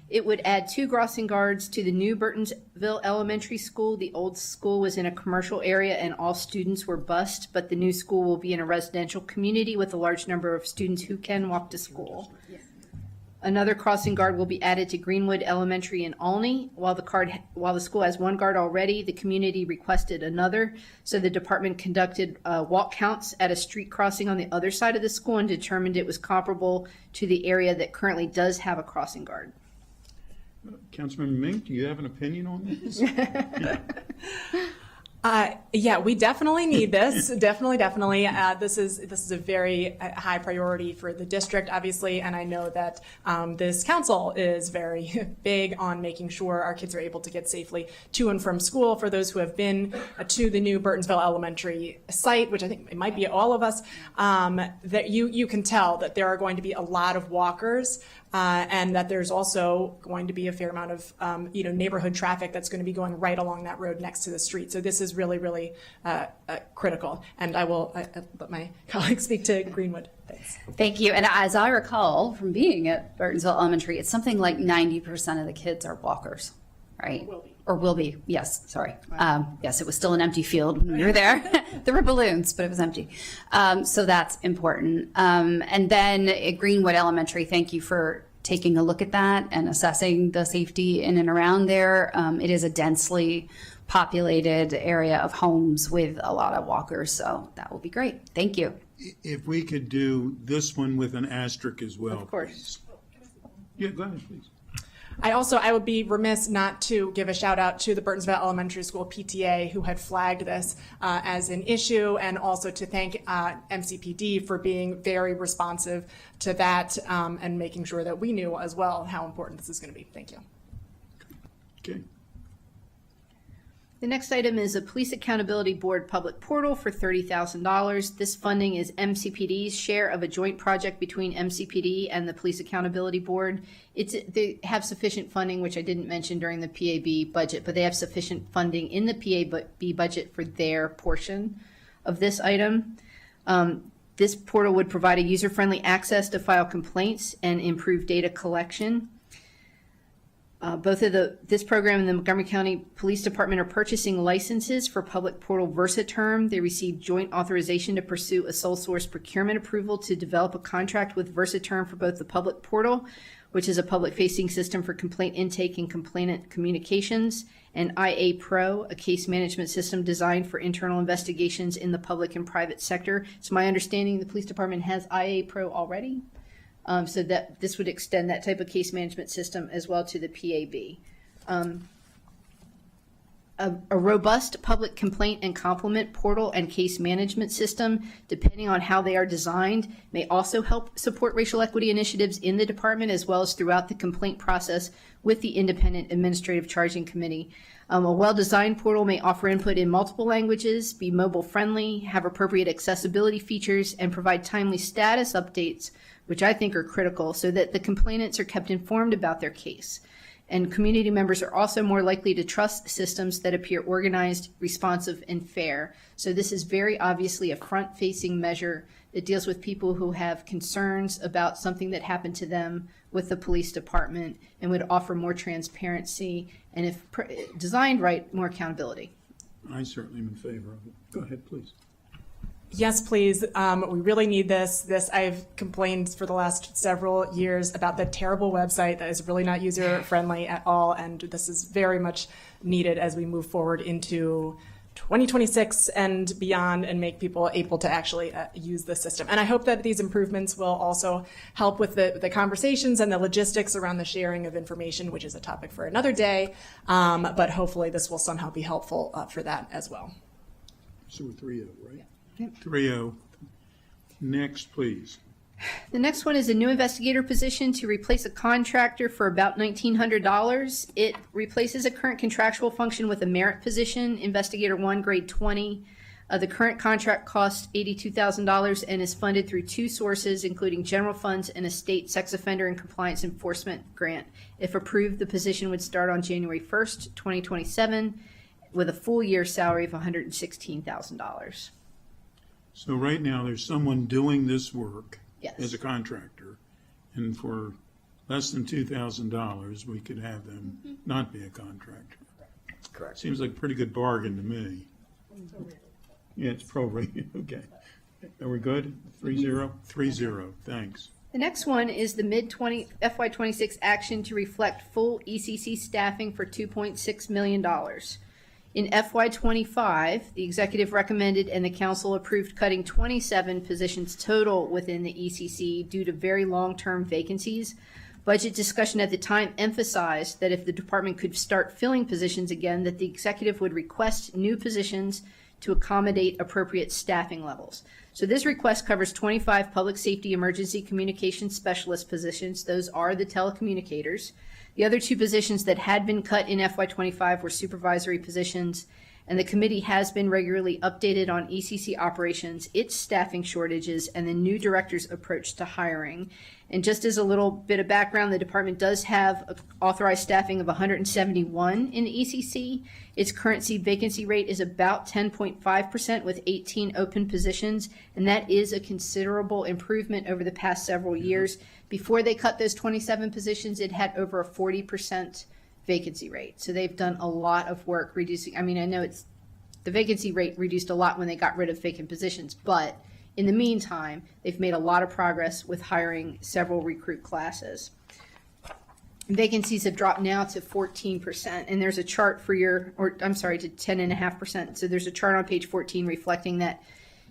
It would add 2 crossing guards to the new Burtonsville Elementary School. The old school was in a commercial area and all students were bused, but the new school will be in a residential community with a large number of students who can walk to school. Another crossing guard will be added to Greenwood Elementary in Olney. While the school has 1 guard already, the community requested another. So the department conducted walk counts at a street crossing on the other side of the school and determined it was comparable to the area that currently does have a crossing guard.
Councilmember Mink, do you have an opinion on this?
Yeah, we definitely need this. Definitely. This is a very high priority for the district, obviously, and I know that this council is very big on making sure our kids are able to get safely to and from school. For those who have been to the new Burtonsville Elementary site, which I think it might be all of us, that you can tell that there are going to be a lot of walkers. And that there's also going to be a fair amount of neighborhood traffic that's going to be going right along that road next to the street. So this is really, really critical. And I will let my colleagues speak to Greenwood. Thanks.
Thank you. And as I recall from being at Burtonsville Elementary, it's something like 90% of the kids are walkers, right? Or will be. Yes, sorry. Yes, it was still an empty field when we were there. There were balloons, but it was empty. So that's important. And then at Greenwood Elementary, thank you for taking a look at that and assessing the safety in and around there. It is a densely populated area of homes with a lot of walkers, so that will be great. Thank you.
If we could do this one with an asterisk as well.
Of course.
Please. Yeah, go ahead, please.
I would be remiss not to give a shout out to the Burtonsville Elementary School PTA who had flagged this as an issue, and also to thank MCPD for being very responsive to that and making sure that we knew as well how important this is going to be. Thank you.
Okay.
The next item is a Police Accountability Board public portal for $30,000. This funding is MCPD's share of a joint project between MCPD and the Police Accountability Board. They have sufficient funding, which I didn't mention during the PAB budget, but they have sufficient funding in the PAB budget for their portion of this item. This portal would provide a user-friendly access to file complaints and improve data collection. This program and the Montgomery County Police Department are purchasing licenses for public portal Versaterm. They received joint authorization to pursue a sole source procurement approval to develop a contract with Versaterm for both the public portal, which is a public facing system for complaint intake and complainant communications, and IA Pro, a case management system designed for internal investigations in the public and private sector. It's my understanding the police department has IA Pro already. So that this would extend that type of case management system as well to the PAB. A robust public complaint and complement portal and case management system, depending on how they are designed, may also help support racial equity initiatives in the department as well as throughout the complaint process with the Independent Administrative Charging Committee. A well-designed portal may offer input in multiple languages, be mobile-friendly, have appropriate accessibility features, and provide timely status updates, which I think are critical, so that the complainants are kept informed about their case. And community members are also more likely to trust systems that appear organized, responsive, and fair. So this is very obviously a front-facing measure that deals with people who have concerns about something that happened to them with the police department and would offer more transparency and, if designed right, more accountability.
I certainly am in favor of it. Go ahead, please.
Yes, please. We really need this. I've complained for the last several years about the terrible website that is really not user-friendly at all, and this is very much needed as we move forward into 2026 and beyond and make people able to actually use the system. And I hope that these improvements will also help with the conversations and the logistics around the sharing of information, which is a topic for another day, but hopefully this will somehow be helpful for that as well.
So we're 3-0, right? Yeah. 3-0. Next, please.
The next one is a new investigator position to replace a contractor for about $1,900. It replaces a current contractual function with a merit position, Investigator 1, grade 20. The current contract costs $82,000 and is funded through two sources, including general funds and a state sex offender and compliance enforcement grant. If approved, the position would start on January 1st, 2027, with a full year salary of $116,000.
So right now, there's someone doing this work.
Yes.
As a contractor, and for less than $2,000, we could have them not be a contractor.
Correct.
Seems like a pretty good bargain to me. Yeah, it's prorated. Okay. Are we good? 3-0? 3-0. Thanks.
The next one is the FY26 action to reflect full ECC staffing for $2.6 million. In FY25, the executive recommended and the council approved cutting 27 positions total within the ECC due to very long-term vacancies. Budget discussion at the time emphasized that if the department could start filling positions again, that the executive would request new positions to accommodate appropriate staffing levels. So this request covers 25 public safety emergency communications specialist positions. Those are the telecommunicators. The other two positions that had been cut in FY25 were supervisory positions, and the committee has been regularly updated on ECC operations, its staffing shortages, and the new director's approach to hiring. And just as a little bit of background, the department does have authorized staffing of 171 in ECC. Its current seat vacancy rate is about 10.5% with 18 open positions, and that is a considerable improvement over the past several years. Before they cut those 27 positions, it had over a 40% vacancy rate. So they've done a lot of work reducing. I mean, I know the vacancy rate reduced a lot when they got rid of vacant positions, but in the meantime, they've made a lot of progress with hiring several recruit classes. Vacancies have dropped now to 14%, and there's a chart for to 10.5%. So there's a chart on page 14 reflecting that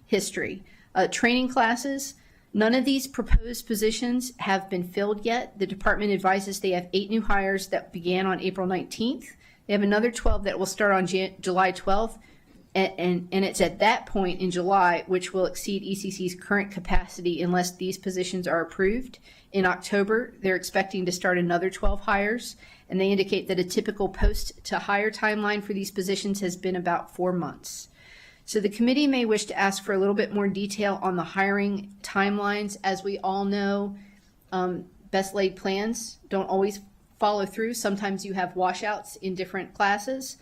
history. Training classes, none of these proposed positions have been filled yet. The department advises they have 8 new hires that began on April 19th. They have another 12 that will start on July 12th. And it's at that point in July, which will exceed ECC's current capacity unless these positions are approved. In October, they're expecting to start another 12 hires, and they indicate that a typical post-to-hire timeline for these positions has been about 4 months. So the committee may wish to ask for a little bit more detail on the hiring timelines. As we all know, best laid plans don't always follow through. Sometimes you have washouts in different classes.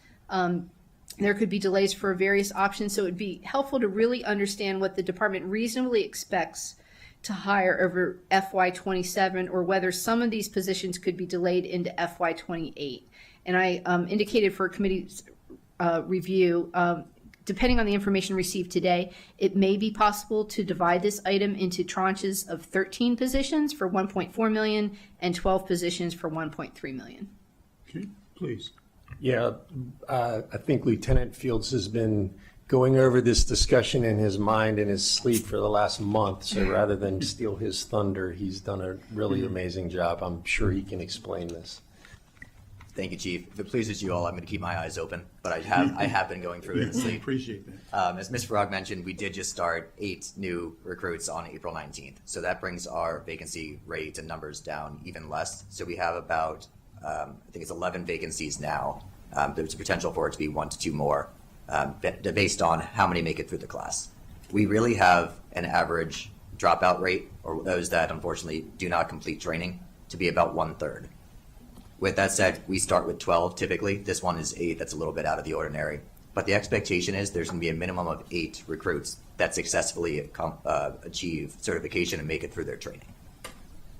There could be delays for various options, so it would be helpful to really understand what the department reasonably expects to hire over FY27, or whether some of these positions could be delayed into FY28. And I indicated for a committee's review, depending on the information received today, it may be possible to divide this item into tranches of 13 positions for $1.4 million and 12 positions for $1.3 million.
Okay, please.
Yeah, I think Lieutenant Fields has been going over this discussion in his mind in his sleep for the last month. So rather than steal his thunder, he's done a really amazing job. I'm sure he can explain this.
Thank you, Chief. If it pleases you all, I'm going to keep my eyes open, but I have been going through it in sleep.
Appreciate that.
As Ms. Farag mentioned, we did just start 8 new recruits on April 19th. So that brings our vacancy rate and numbers down even less. So we have about, I think it's 11 vacancies now. There's a potential for it to be 1 to 2 more based on how many make it through the class. We really have an average dropout rate, or those that unfortunately do not complete training, to be about 1/3. With that said, we start with 12 typically. This one is 8. That's a little bit out of the ordinary. But the expectation is there's going to be a minimum of 8 recruits that successfully achieve certification and make it through their training.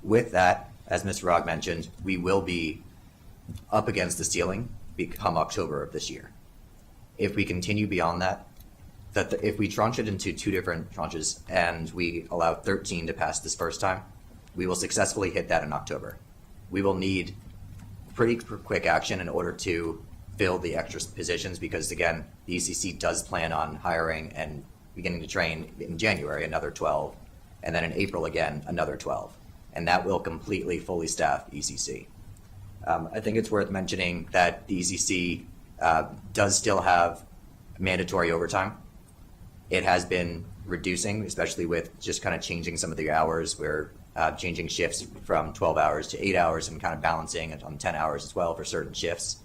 With that, as Ms. Farag mentioned, we will be up against the ceiling come October of this year. If we continue beyond that, if we tranche it into 2 different tranches and we allow 13 to pass this first time, we will successfully hit that in October. We will need pretty quick action in order to fill the extra positions because, again, the ECC does plan on hiring and beginning to train in January another 12, and then in April again another 12. And that will completely fully staff ECC. I think it's worth mentioning that the ECC does still have mandatory overtime. It has been reducing, especially with just kind of changing some of the hours. We're changing shifts from 12 hours to 8 hours and kind of balancing it on 10 hours as well for certain shifts.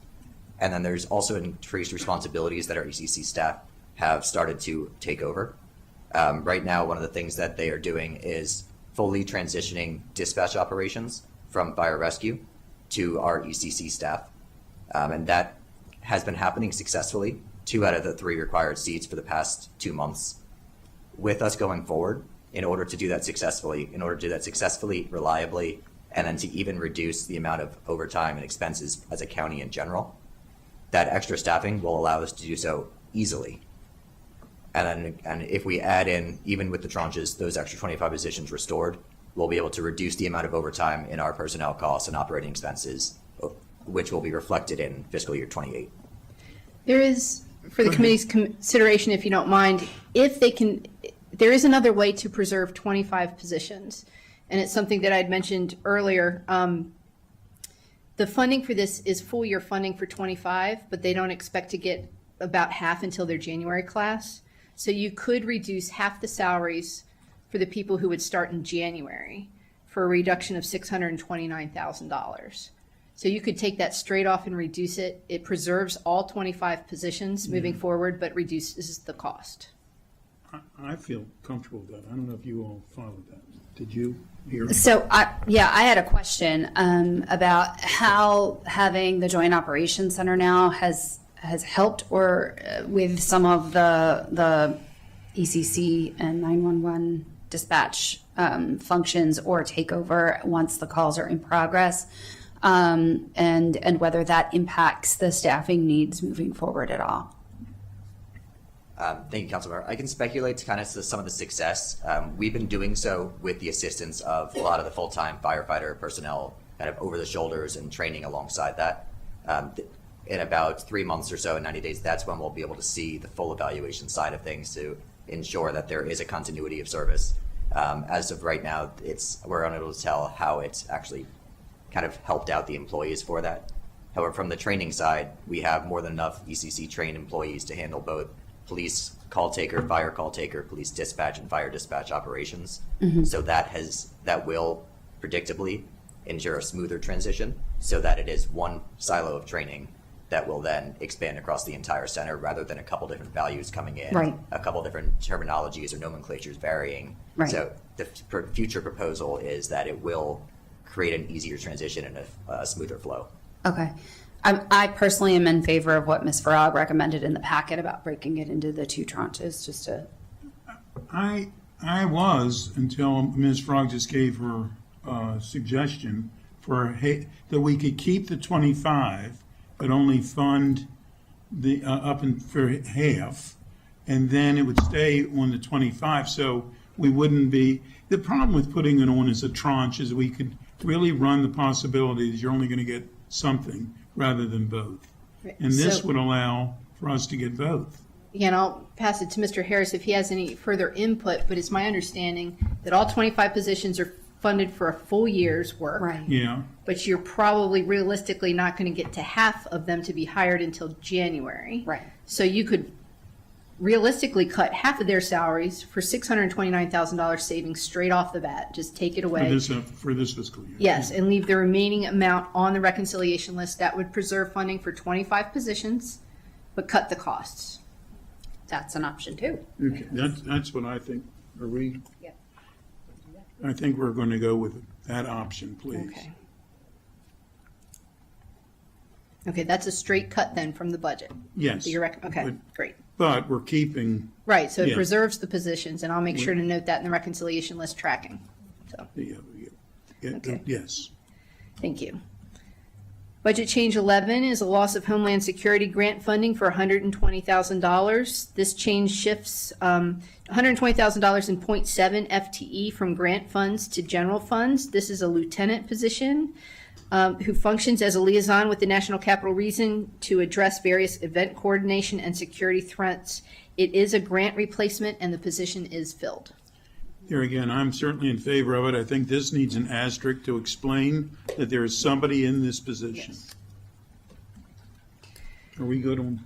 And then there's also increased responsibilities that our ECC staff have started to take over. Right now, one of the things that they are doing is fully transitioning dispatch operations from fire rescue to our ECC staff. And that has been happening successfully, 2 out of the 3 required seats for the past 2 months. With us going forward, in order to do that successfully, reliably, and then to even reduce the amount of overtime and expenses as a county in general, that extra staffing will allow us to do so easily. And if we add in, even with the tranches, those extra 25 positions restored, we'll be able to reduce the amount of overtime in our personnel costs and operating expenses, which will be reflected in fiscal year 28.
There is, for the committee's consideration, if you don't mind, there is another way to preserve 25 positions. And it's something that I'd mentioned earlier. the funding for this is full year funding for 25, but they don't expect to get about half until their January class. So you could reduce half the salaries for the people who would start in January for a reduction of $629,000. So you could take that straight off and reduce it. It preserves all 25 positions moving forward, but reduces the cost.
I feel comfortable with that. I don't know if you all followed that. Did you hear?
So, I had a question about how having the Joint Operations Center now has helped or with some of the ECC and 911 dispatch functions or takeover once the calls are in progress, and whether that impacts the staffing needs moving forward at all.
Thank you, Councilmember. I can speculate to kind of some of the success. We've been doing so with the assistance of a lot of the full-time firefighter personnel, kind of over the shoulders and training alongside that. In about 3 months or so, in 90 days, that's when we'll be able to see the full evaluation side of things to ensure that there is a continuity of service. As of right now, we're unable to tell how it's actually kind of helped out the employees for that. However, from the training side, we have more than enough ECC trained employees to handle both police call taker, fire call taker, police dispatch, and fire dispatch operations. So that will predictably ensure a smoother transition so that it is one silo of training that will then expand across the entire center rather than a couple different values coming in,
Right.
a couple different terminologies or nomenclatures varying.
Right.
So the future proposal is that it will create an easier transition and a smoother flow.
Okay. I personally am in favor of what Ms. Farag recommended in the packet about breaking it into the 2 tranches, just to.
I was until Ms. Frog just gave her suggestion that we could keep the 25, but only fund the for half, and then it would stay on the 25. So we wouldn't be. The problem with putting it on as a tranche is we could really run the possibility that you're only going to get something rather than both.
Right.
And this
So-
would allow for us to get both.
Again, I'll pass it to Mr. Harris if he has any further input, but it's my understanding that all 25 positions are funded for a full year's work.
Right.
Yeah.
But you're probably realistically not going to get to half of them to be hired until January.
Right.
So you could realistically cut half of their salaries for $629,000 savings straight off the bat. Just take it away.
For this fiscal year.
Yes, and leave the remaining amount on the reconciliation list. That would preserve funding for 25 positions, but cut the costs.
That's an option too.
Okay, that's what I think. Are we?
Yep.
I think we're going to go with that option, please.
Okay. Okay, that's a straight cut then from the budget.
Yes.
So you're okay,
But-
great.
But we're keeping,
Right, so it
Yeah.
preserves the positions, and I'll make sure to note that in the reconciliation list tracking. So, Okay.
yes.
thank you. Budget change 11 is a loss of Homeland Security grant funding for $120,000. This change shifts $120,000 in .7 FTE from grant funds to general funds. This is a lieutenant position who functions as a liaison with the National Capital Region to address various event coordination and security threats. It is a grant replacement, and the position is filled.
Here again, I'm certainly in favor of it. I think this needs an asterisk to explain that there is somebody in this position. Are we good on?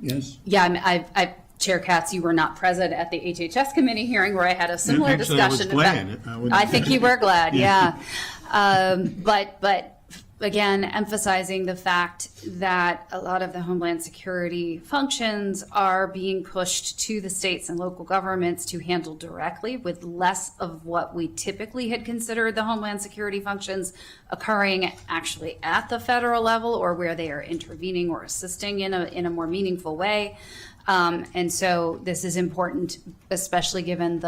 Yes?
Yeah, I Chair Katz, you were not present at the HHS committee hearing where I had a similar
Actually, I was
discussion.
glad.
I think you were glad, yeah. But again, emphasizing the fact that a lot of the Homeland Security functions are being pushed to the states and local governments to handle directly, with less of what we typically had considered the Homeland Security functions occurring actually at the federal level, or where they are intervening or assisting in a more meaningful way. And so this is important, especially given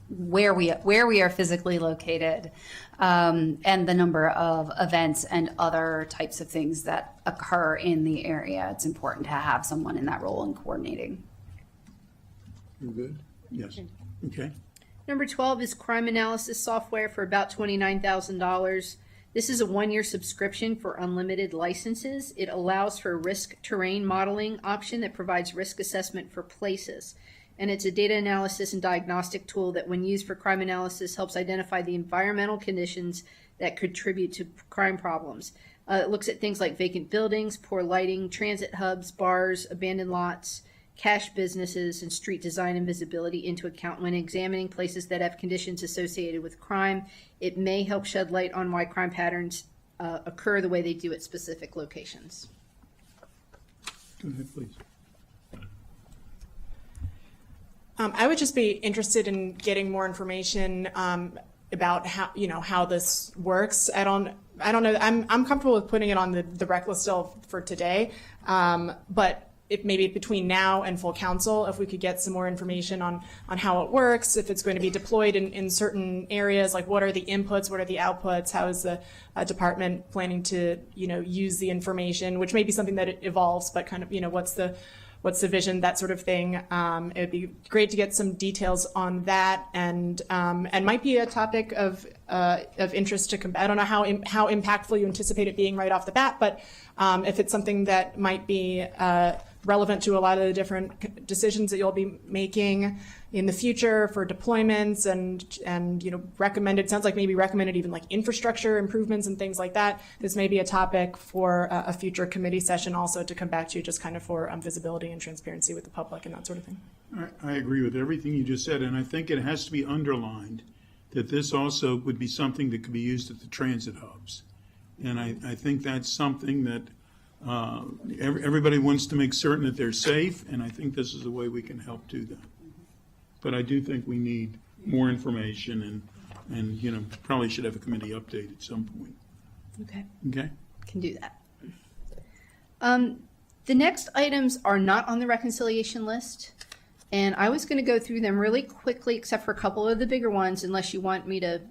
where we are physically located, and the number of events and other types of things that occur in the area. It's important to have someone in that role and coordinating.
You're good? Yes. Okay.
Number 12 is crime analysis software for about $29,000. This is a one-year subscription for unlimited licenses. It allows for a risk terrain modeling option that provides risk assessment for places. And it's a data analysis and diagnostic tool that, when used for crime analysis, helps identify the environmental conditions that contribute to crime problems. It looks at things like vacant buildings, poor lighting, transit hubs, bars, abandoned lots, cash businesses, and street design and visibility into account when examining places that have conditions associated with crime. It may help shed light on why crime patterns occur the way they do at specific locations.
Go ahead, please.
I would just be interested in getting more information about how this works. I don't know. I'm comfortable with putting it on the rec list still for today, but if maybe between now and full council, if we could get some more information on how it works, if it's going to be deployed in certain areas, like what are the inputs, what are the outputs, how is the department planning to use the information, which may be something that it evolves, but kind of what's the vision, that sort of thing. It would be great to get some details on that, and might be a topic of interest to I don't know how impactful you anticipate it being right off the bat, but if it's something that might be relevant to a lot of the different decisions that you'll be making in the future for deployments and recommended, sounds like maybe recommended even like infrastructure improvements and things like that. This may be a topic for a future committee session also to come back to, just kind of for visibility and transparency with the public and that sort of thing.
I agree with everything you just said, and I think it has to be underlined that this also would be something that could be used at the transit hubs. And I think that's something that everybody wants to make certain that they're safe, and I think this is a way we can help do that. But I do think we need more information, and probably should have a committee update at some point.
Okay.
Okay?
Can do that. The next items are not on the reconciliation list, and I was going to go through them really quickly, except for a couple of the bigger ones, unless you want me to.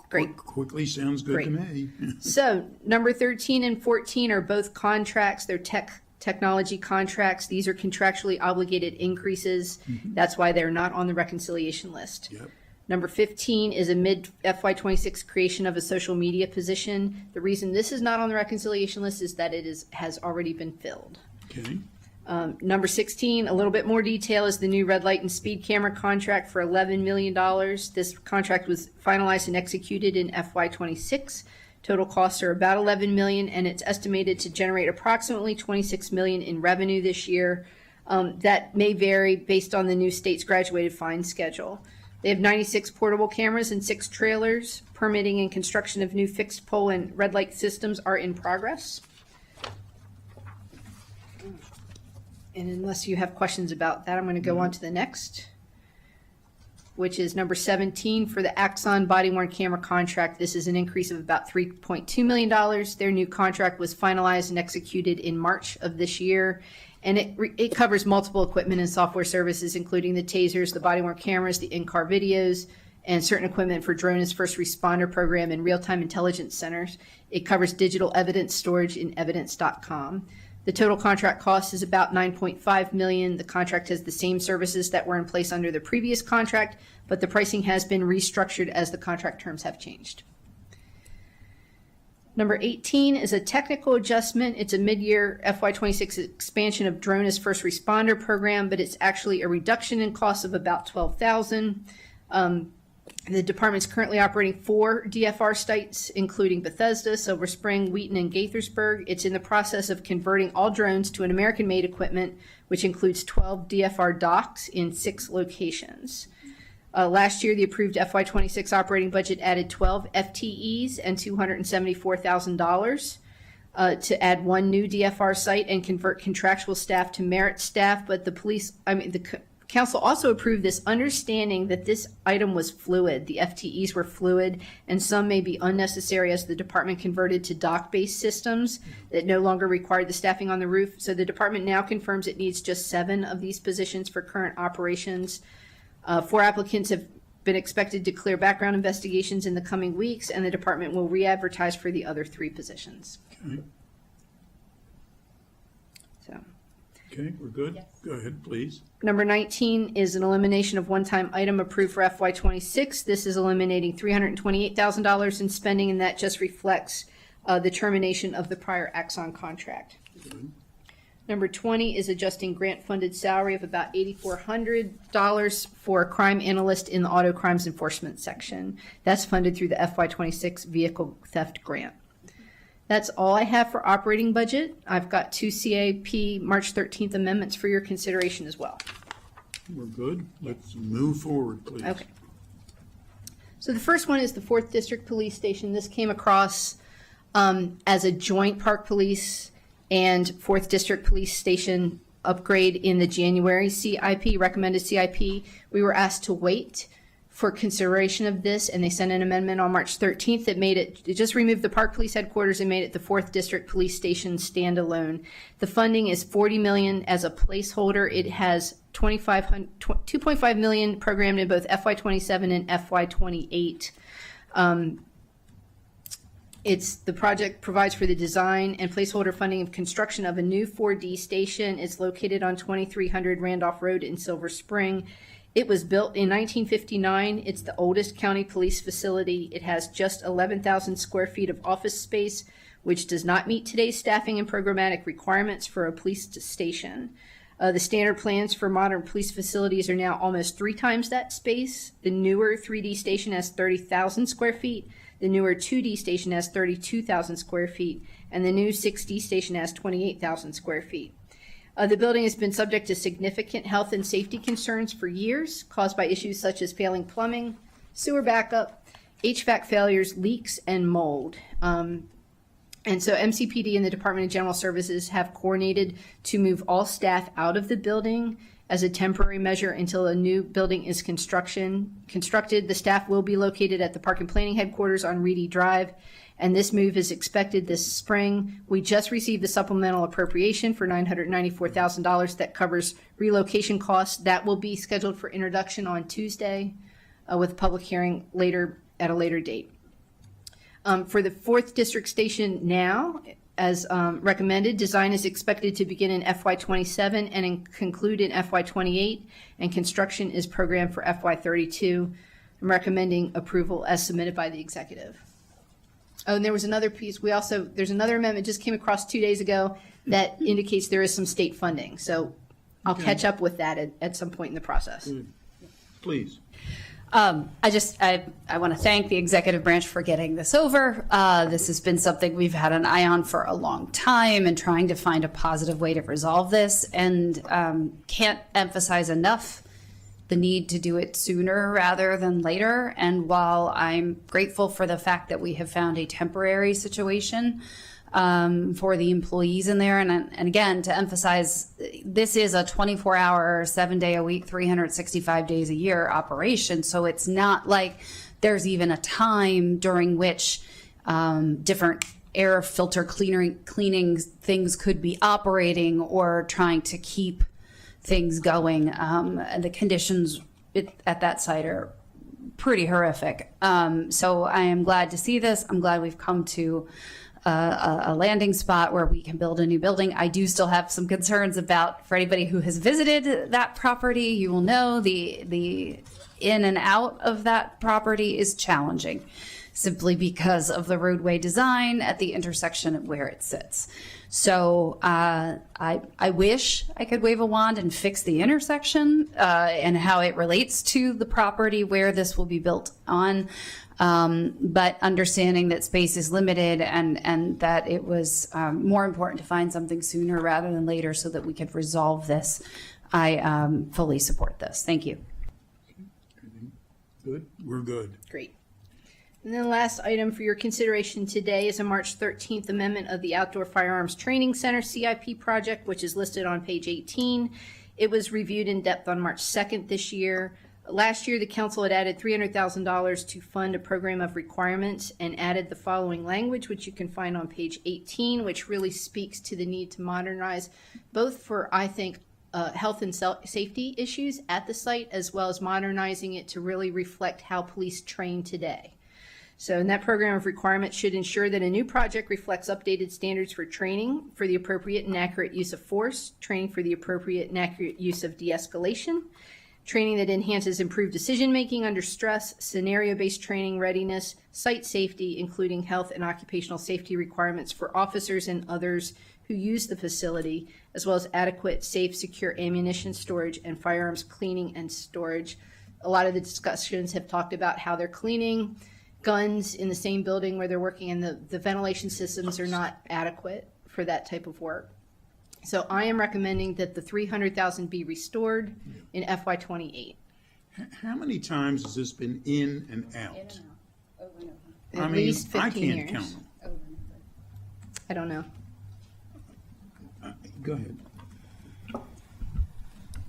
Great.
Quickly sounds good to me.
So number 13 and 14 are both contracts. They're technology contracts. These are contractually obligated increases. That's why they're not on the reconciliation list.
Yep.
Number 15 is a mid FY26 creation of a social media position. The reason this is not on the reconciliation list is that it has already been filled.
Okay.
Number 16, a little bit more detail, is the new red light and speed camera contract for $11 million. This contract was finalized and executed in FY26. Total costs are about $11 million, and it's estimated to generate approximately $26 million in revenue this year. That may vary based on the new state's graduated fine schedule. They have 96 portable cameras and 6 trailers. Permitting and construction of new fixed pole and red light systems are in progress. And unless you have questions about that, I'm going to go on to the next, which is number 17 for the Axon body-worn camera contract. This is an increase of about $3.2 million. Their new contract was finalized and executed in March of this year, and it covers multiple equipment and software services, including the tasers, the body-worn cameras, the in-car videos, and certain equipment for drone as first responder program and real-time intelligence centers. It covers digital evidence storage in evidence.com. The total contract cost is about $9.5 million. The contract has the same services that were in place under the previous contract, but the pricing has been restructured as the contract terms have changed. Number 18 is a technical adjustment. It's a mid-year FY26 expansion of drone as first responder program, but it's actually a reduction in cost of about $12,000. The department's currently operating 4 DFR sites, including Bethesda, Silver Spring, Wheaton, and Gaithersburg. It's in the process of converting all drones to an American-made equipment, which includes 12 DFR docks in 6 locations. Last year, the approved FY26 operating budget added 12 FTEs and $274,000 to add 1 new DFR site and convert contractual staff to merit staff, but the Council also approved this, understanding that this item was fluid. The FTEs were fluid, and some may be unnecessary as the department converted to dock-based systems that no longer required the staffing on the roof. So the department now confirms it needs just 7 of these positions for current operations. 4 applicants have been expected to clear background investigations in the coming weeks, and the department will re-advertise for the other 3 positions.
Okay.
So.
Okay, we're good?
Yes.
Go ahead, please.
Number 19 is an elimination of one-time item approved for FY26. This is eliminating $328,000 in spending, and that just reflects the termination of the prior Axon contract.
Good.
Number 20 is adjusting grant-funded salary of about $8,400 for a crime analyst in the auto crimes enforcement section. That's funded through the FY26 vehicle theft grant. That's all I have for operating budget. I've got 2 CAP March 13th amendments for your consideration as well.
We're good. Let's move forward, please.
Okay. So the first one is the 4th District Police Station. This came across as a joint Park Police and 4th District Police Station upgrade in the January CIP, recommended CIP. We were asked to wait for consideration of this, and they sent an amendment on March 13th that made it just removed the Park Police Headquarters and made it the 4th District Police Station standalone. The funding is $40 million as a placeholder. It has $2.5 million programmed in both FY27 and FY28. The project provides for the design and placeholder funding of construction of a new 4D station. It's located on 2300 Randolph Road in Silver Spring. It was built in 1959. It's the oldest county police facility. It has just 11,000 square feet of office space, which does not meet today's staffing and programmatic requirements for a police station. The standard plans for modern police facilities are now almost 3 times that space. The newer 3D station has 30,000 square feet. The newer 2D station has 32,000 square feet, and the new 6D station has 28,000 square feet. The building has been subject to significant health and safety concerns for years, caused by issues such as failing plumbing, sewer backup, HVAC failures, leaks, and mold. And so MCPD and the Department of General Services have coordinated to move all staff out of the building as a temporary measure until a new building is constructed. The staff will be located at the Park and Planning Headquarters on Reedy Drive, and this move is expected this spring. We just received the supplemental appropriation for $994,000 that covers relocation costs. That will be scheduled for introduction on Tuesday with a public hearing at a later date. For the 4th District Station now, as recommended, design is expected to begin in FY27 and conclude in FY28, and construction is programmed for FY32. I'm recommending approval as submitted by the executive. Oh, and there was another piece. There's another amendment just came across 2 days ago that indicates there is some state funding. So I'll catch up with that at some point in the process.
Please.
I want to thank the executive branch for getting this over. This has been something we've had an eye on for a long time and trying to find a positive way to resolve this, and can't emphasize enough the need to do it sooner rather than later. And while I'm grateful for the fact that we have found a temporary situation for the employees in there, and again, to emphasize, this is a 24-hour, 7-day-a-week, 365 days a year operation. So it's not like there's even a time during which different air filter cleaning things could be operating or trying to keep things going. The conditions at that site are pretty horrific. So I am glad to see this. I'm glad we've come to a landing spot where we can build a new building. I do still have some concerns about, for anybody who has visited that property, you will know the in and out of that property is challenging, simply because of the roadway design at the intersection of where it sits. So I wish I could wave a wand and fix the intersection and how it relates to the property where this will be built on. But understanding that space is limited and that it was more important to find something sooner rather than later so that we could resolve this, I fully support this. Thank you.
Good. We're good.
Great. And then the last item for your consideration today is a March 13th amendment of the Outdoor Firearms Training Center CIP project, which is listed on page 18. It was reviewed in depth on March 2nd this year. Last year, the council had added $300,000 to fund a program of requirements and added the following language, which you can find on page 18, which really speaks to the need to modernize, both for, I think, health and safety issues at the site, as well as modernizing it to really reflect how police train today. So in that program of requirements should ensure that a new project reflects updated standards for training for the appropriate and accurate use of force, training for the appropriate and accurate use of de-escalation, training that enhances improved decision-making under stress, scenario-based training readiness, site safety, including health and occupational safety requirements for officers and others who use the facility, as well as adequate, safe, secure ammunition storage and firearms cleaning and storage. A lot of the discussions have talked about how they're cleaning guns in the same building where they're working, and the ventilation systems are not adequate for that type of work. So I am recommending that the $300,000 be restored in FY28.
How many times has this been in and out?
At least 15
I can't
years.
count them.
I don't know.
Go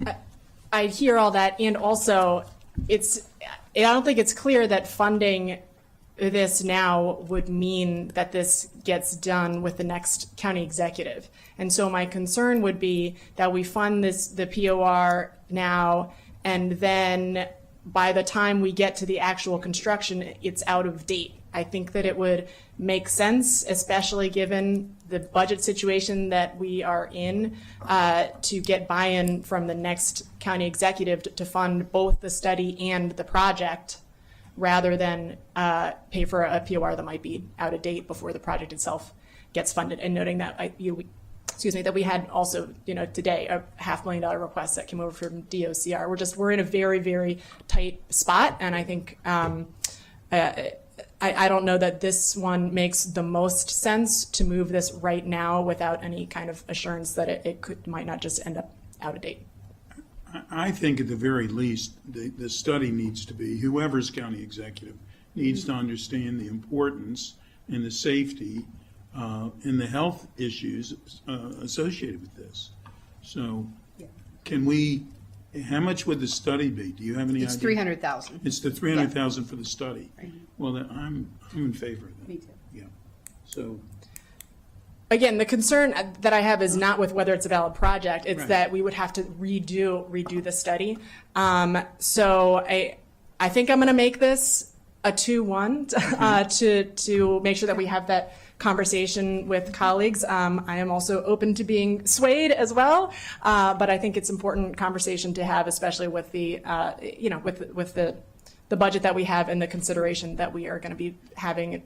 ahead.
I hear all that, and also I don't think it's clear that funding this now would mean that this gets done with the next county executive. And so my concern would be that we fund the POR now, and then by the time we get to the actual construction, it's out of date. I think that it would make sense, especially given the budget situation that we are in, to get buy-in from the next county executive to fund both the study and the project, rather than pay for a POR that might be out of date before the project itself gets funded. And noting that that we had also, today a $500,000 request that came over from DOCR. We're in a very, very tight spot, and I think I don't know that this one makes the most sense to move this right now without any kind of assurance that it might not just end up out of date.
I think at the very least, the study needs to be, whoever's county executive needs to understand the importance and the safety and the health issues associated with this. So how much would the study be? Do you have any idea?
It's $300,000.
It's the $300,000 for the study.
Right.
Well, then I'm in favor of that.
Me too.
Yeah. So,
Again, the concern that I have is not with whether it's a valid project. It's
Right.
that we would have to redo the study. So I think I'm going to make this a 2-1 to make sure that we have that conversation with colleagues. I am also open to being swayed as well, but I think it's important conversation to have, especially with the with the budget that we have and the consideration that we are going to be having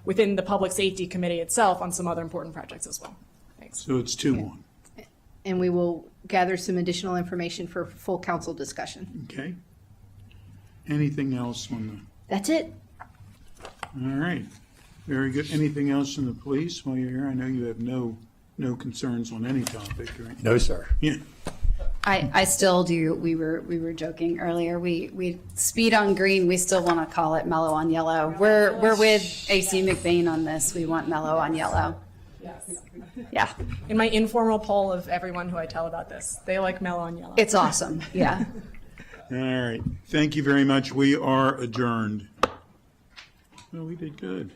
within the Public Safety Committee itself on some other important projects as well. Thanks.
So it's 2-1.
And we will gather some additional information for full council discussion.
Okay. Anything else on
That's it.
the, all right. Very good. Anything else from the police while you're here? I know you have no concerns on any topic, right?
No, sir.
Yeah.
I still do. We were joking earlier. We speed on green. We still want to call it mellow on yellow. We're with AC McBain on this. We want mellow on yellow.
Yes.
Yeah,
In my informal poll of everyone who I tell about this, they like mellow and yellow.
it's awesome. Yeah.
All right. Thank you very much. We are adjourned. Well, we did good.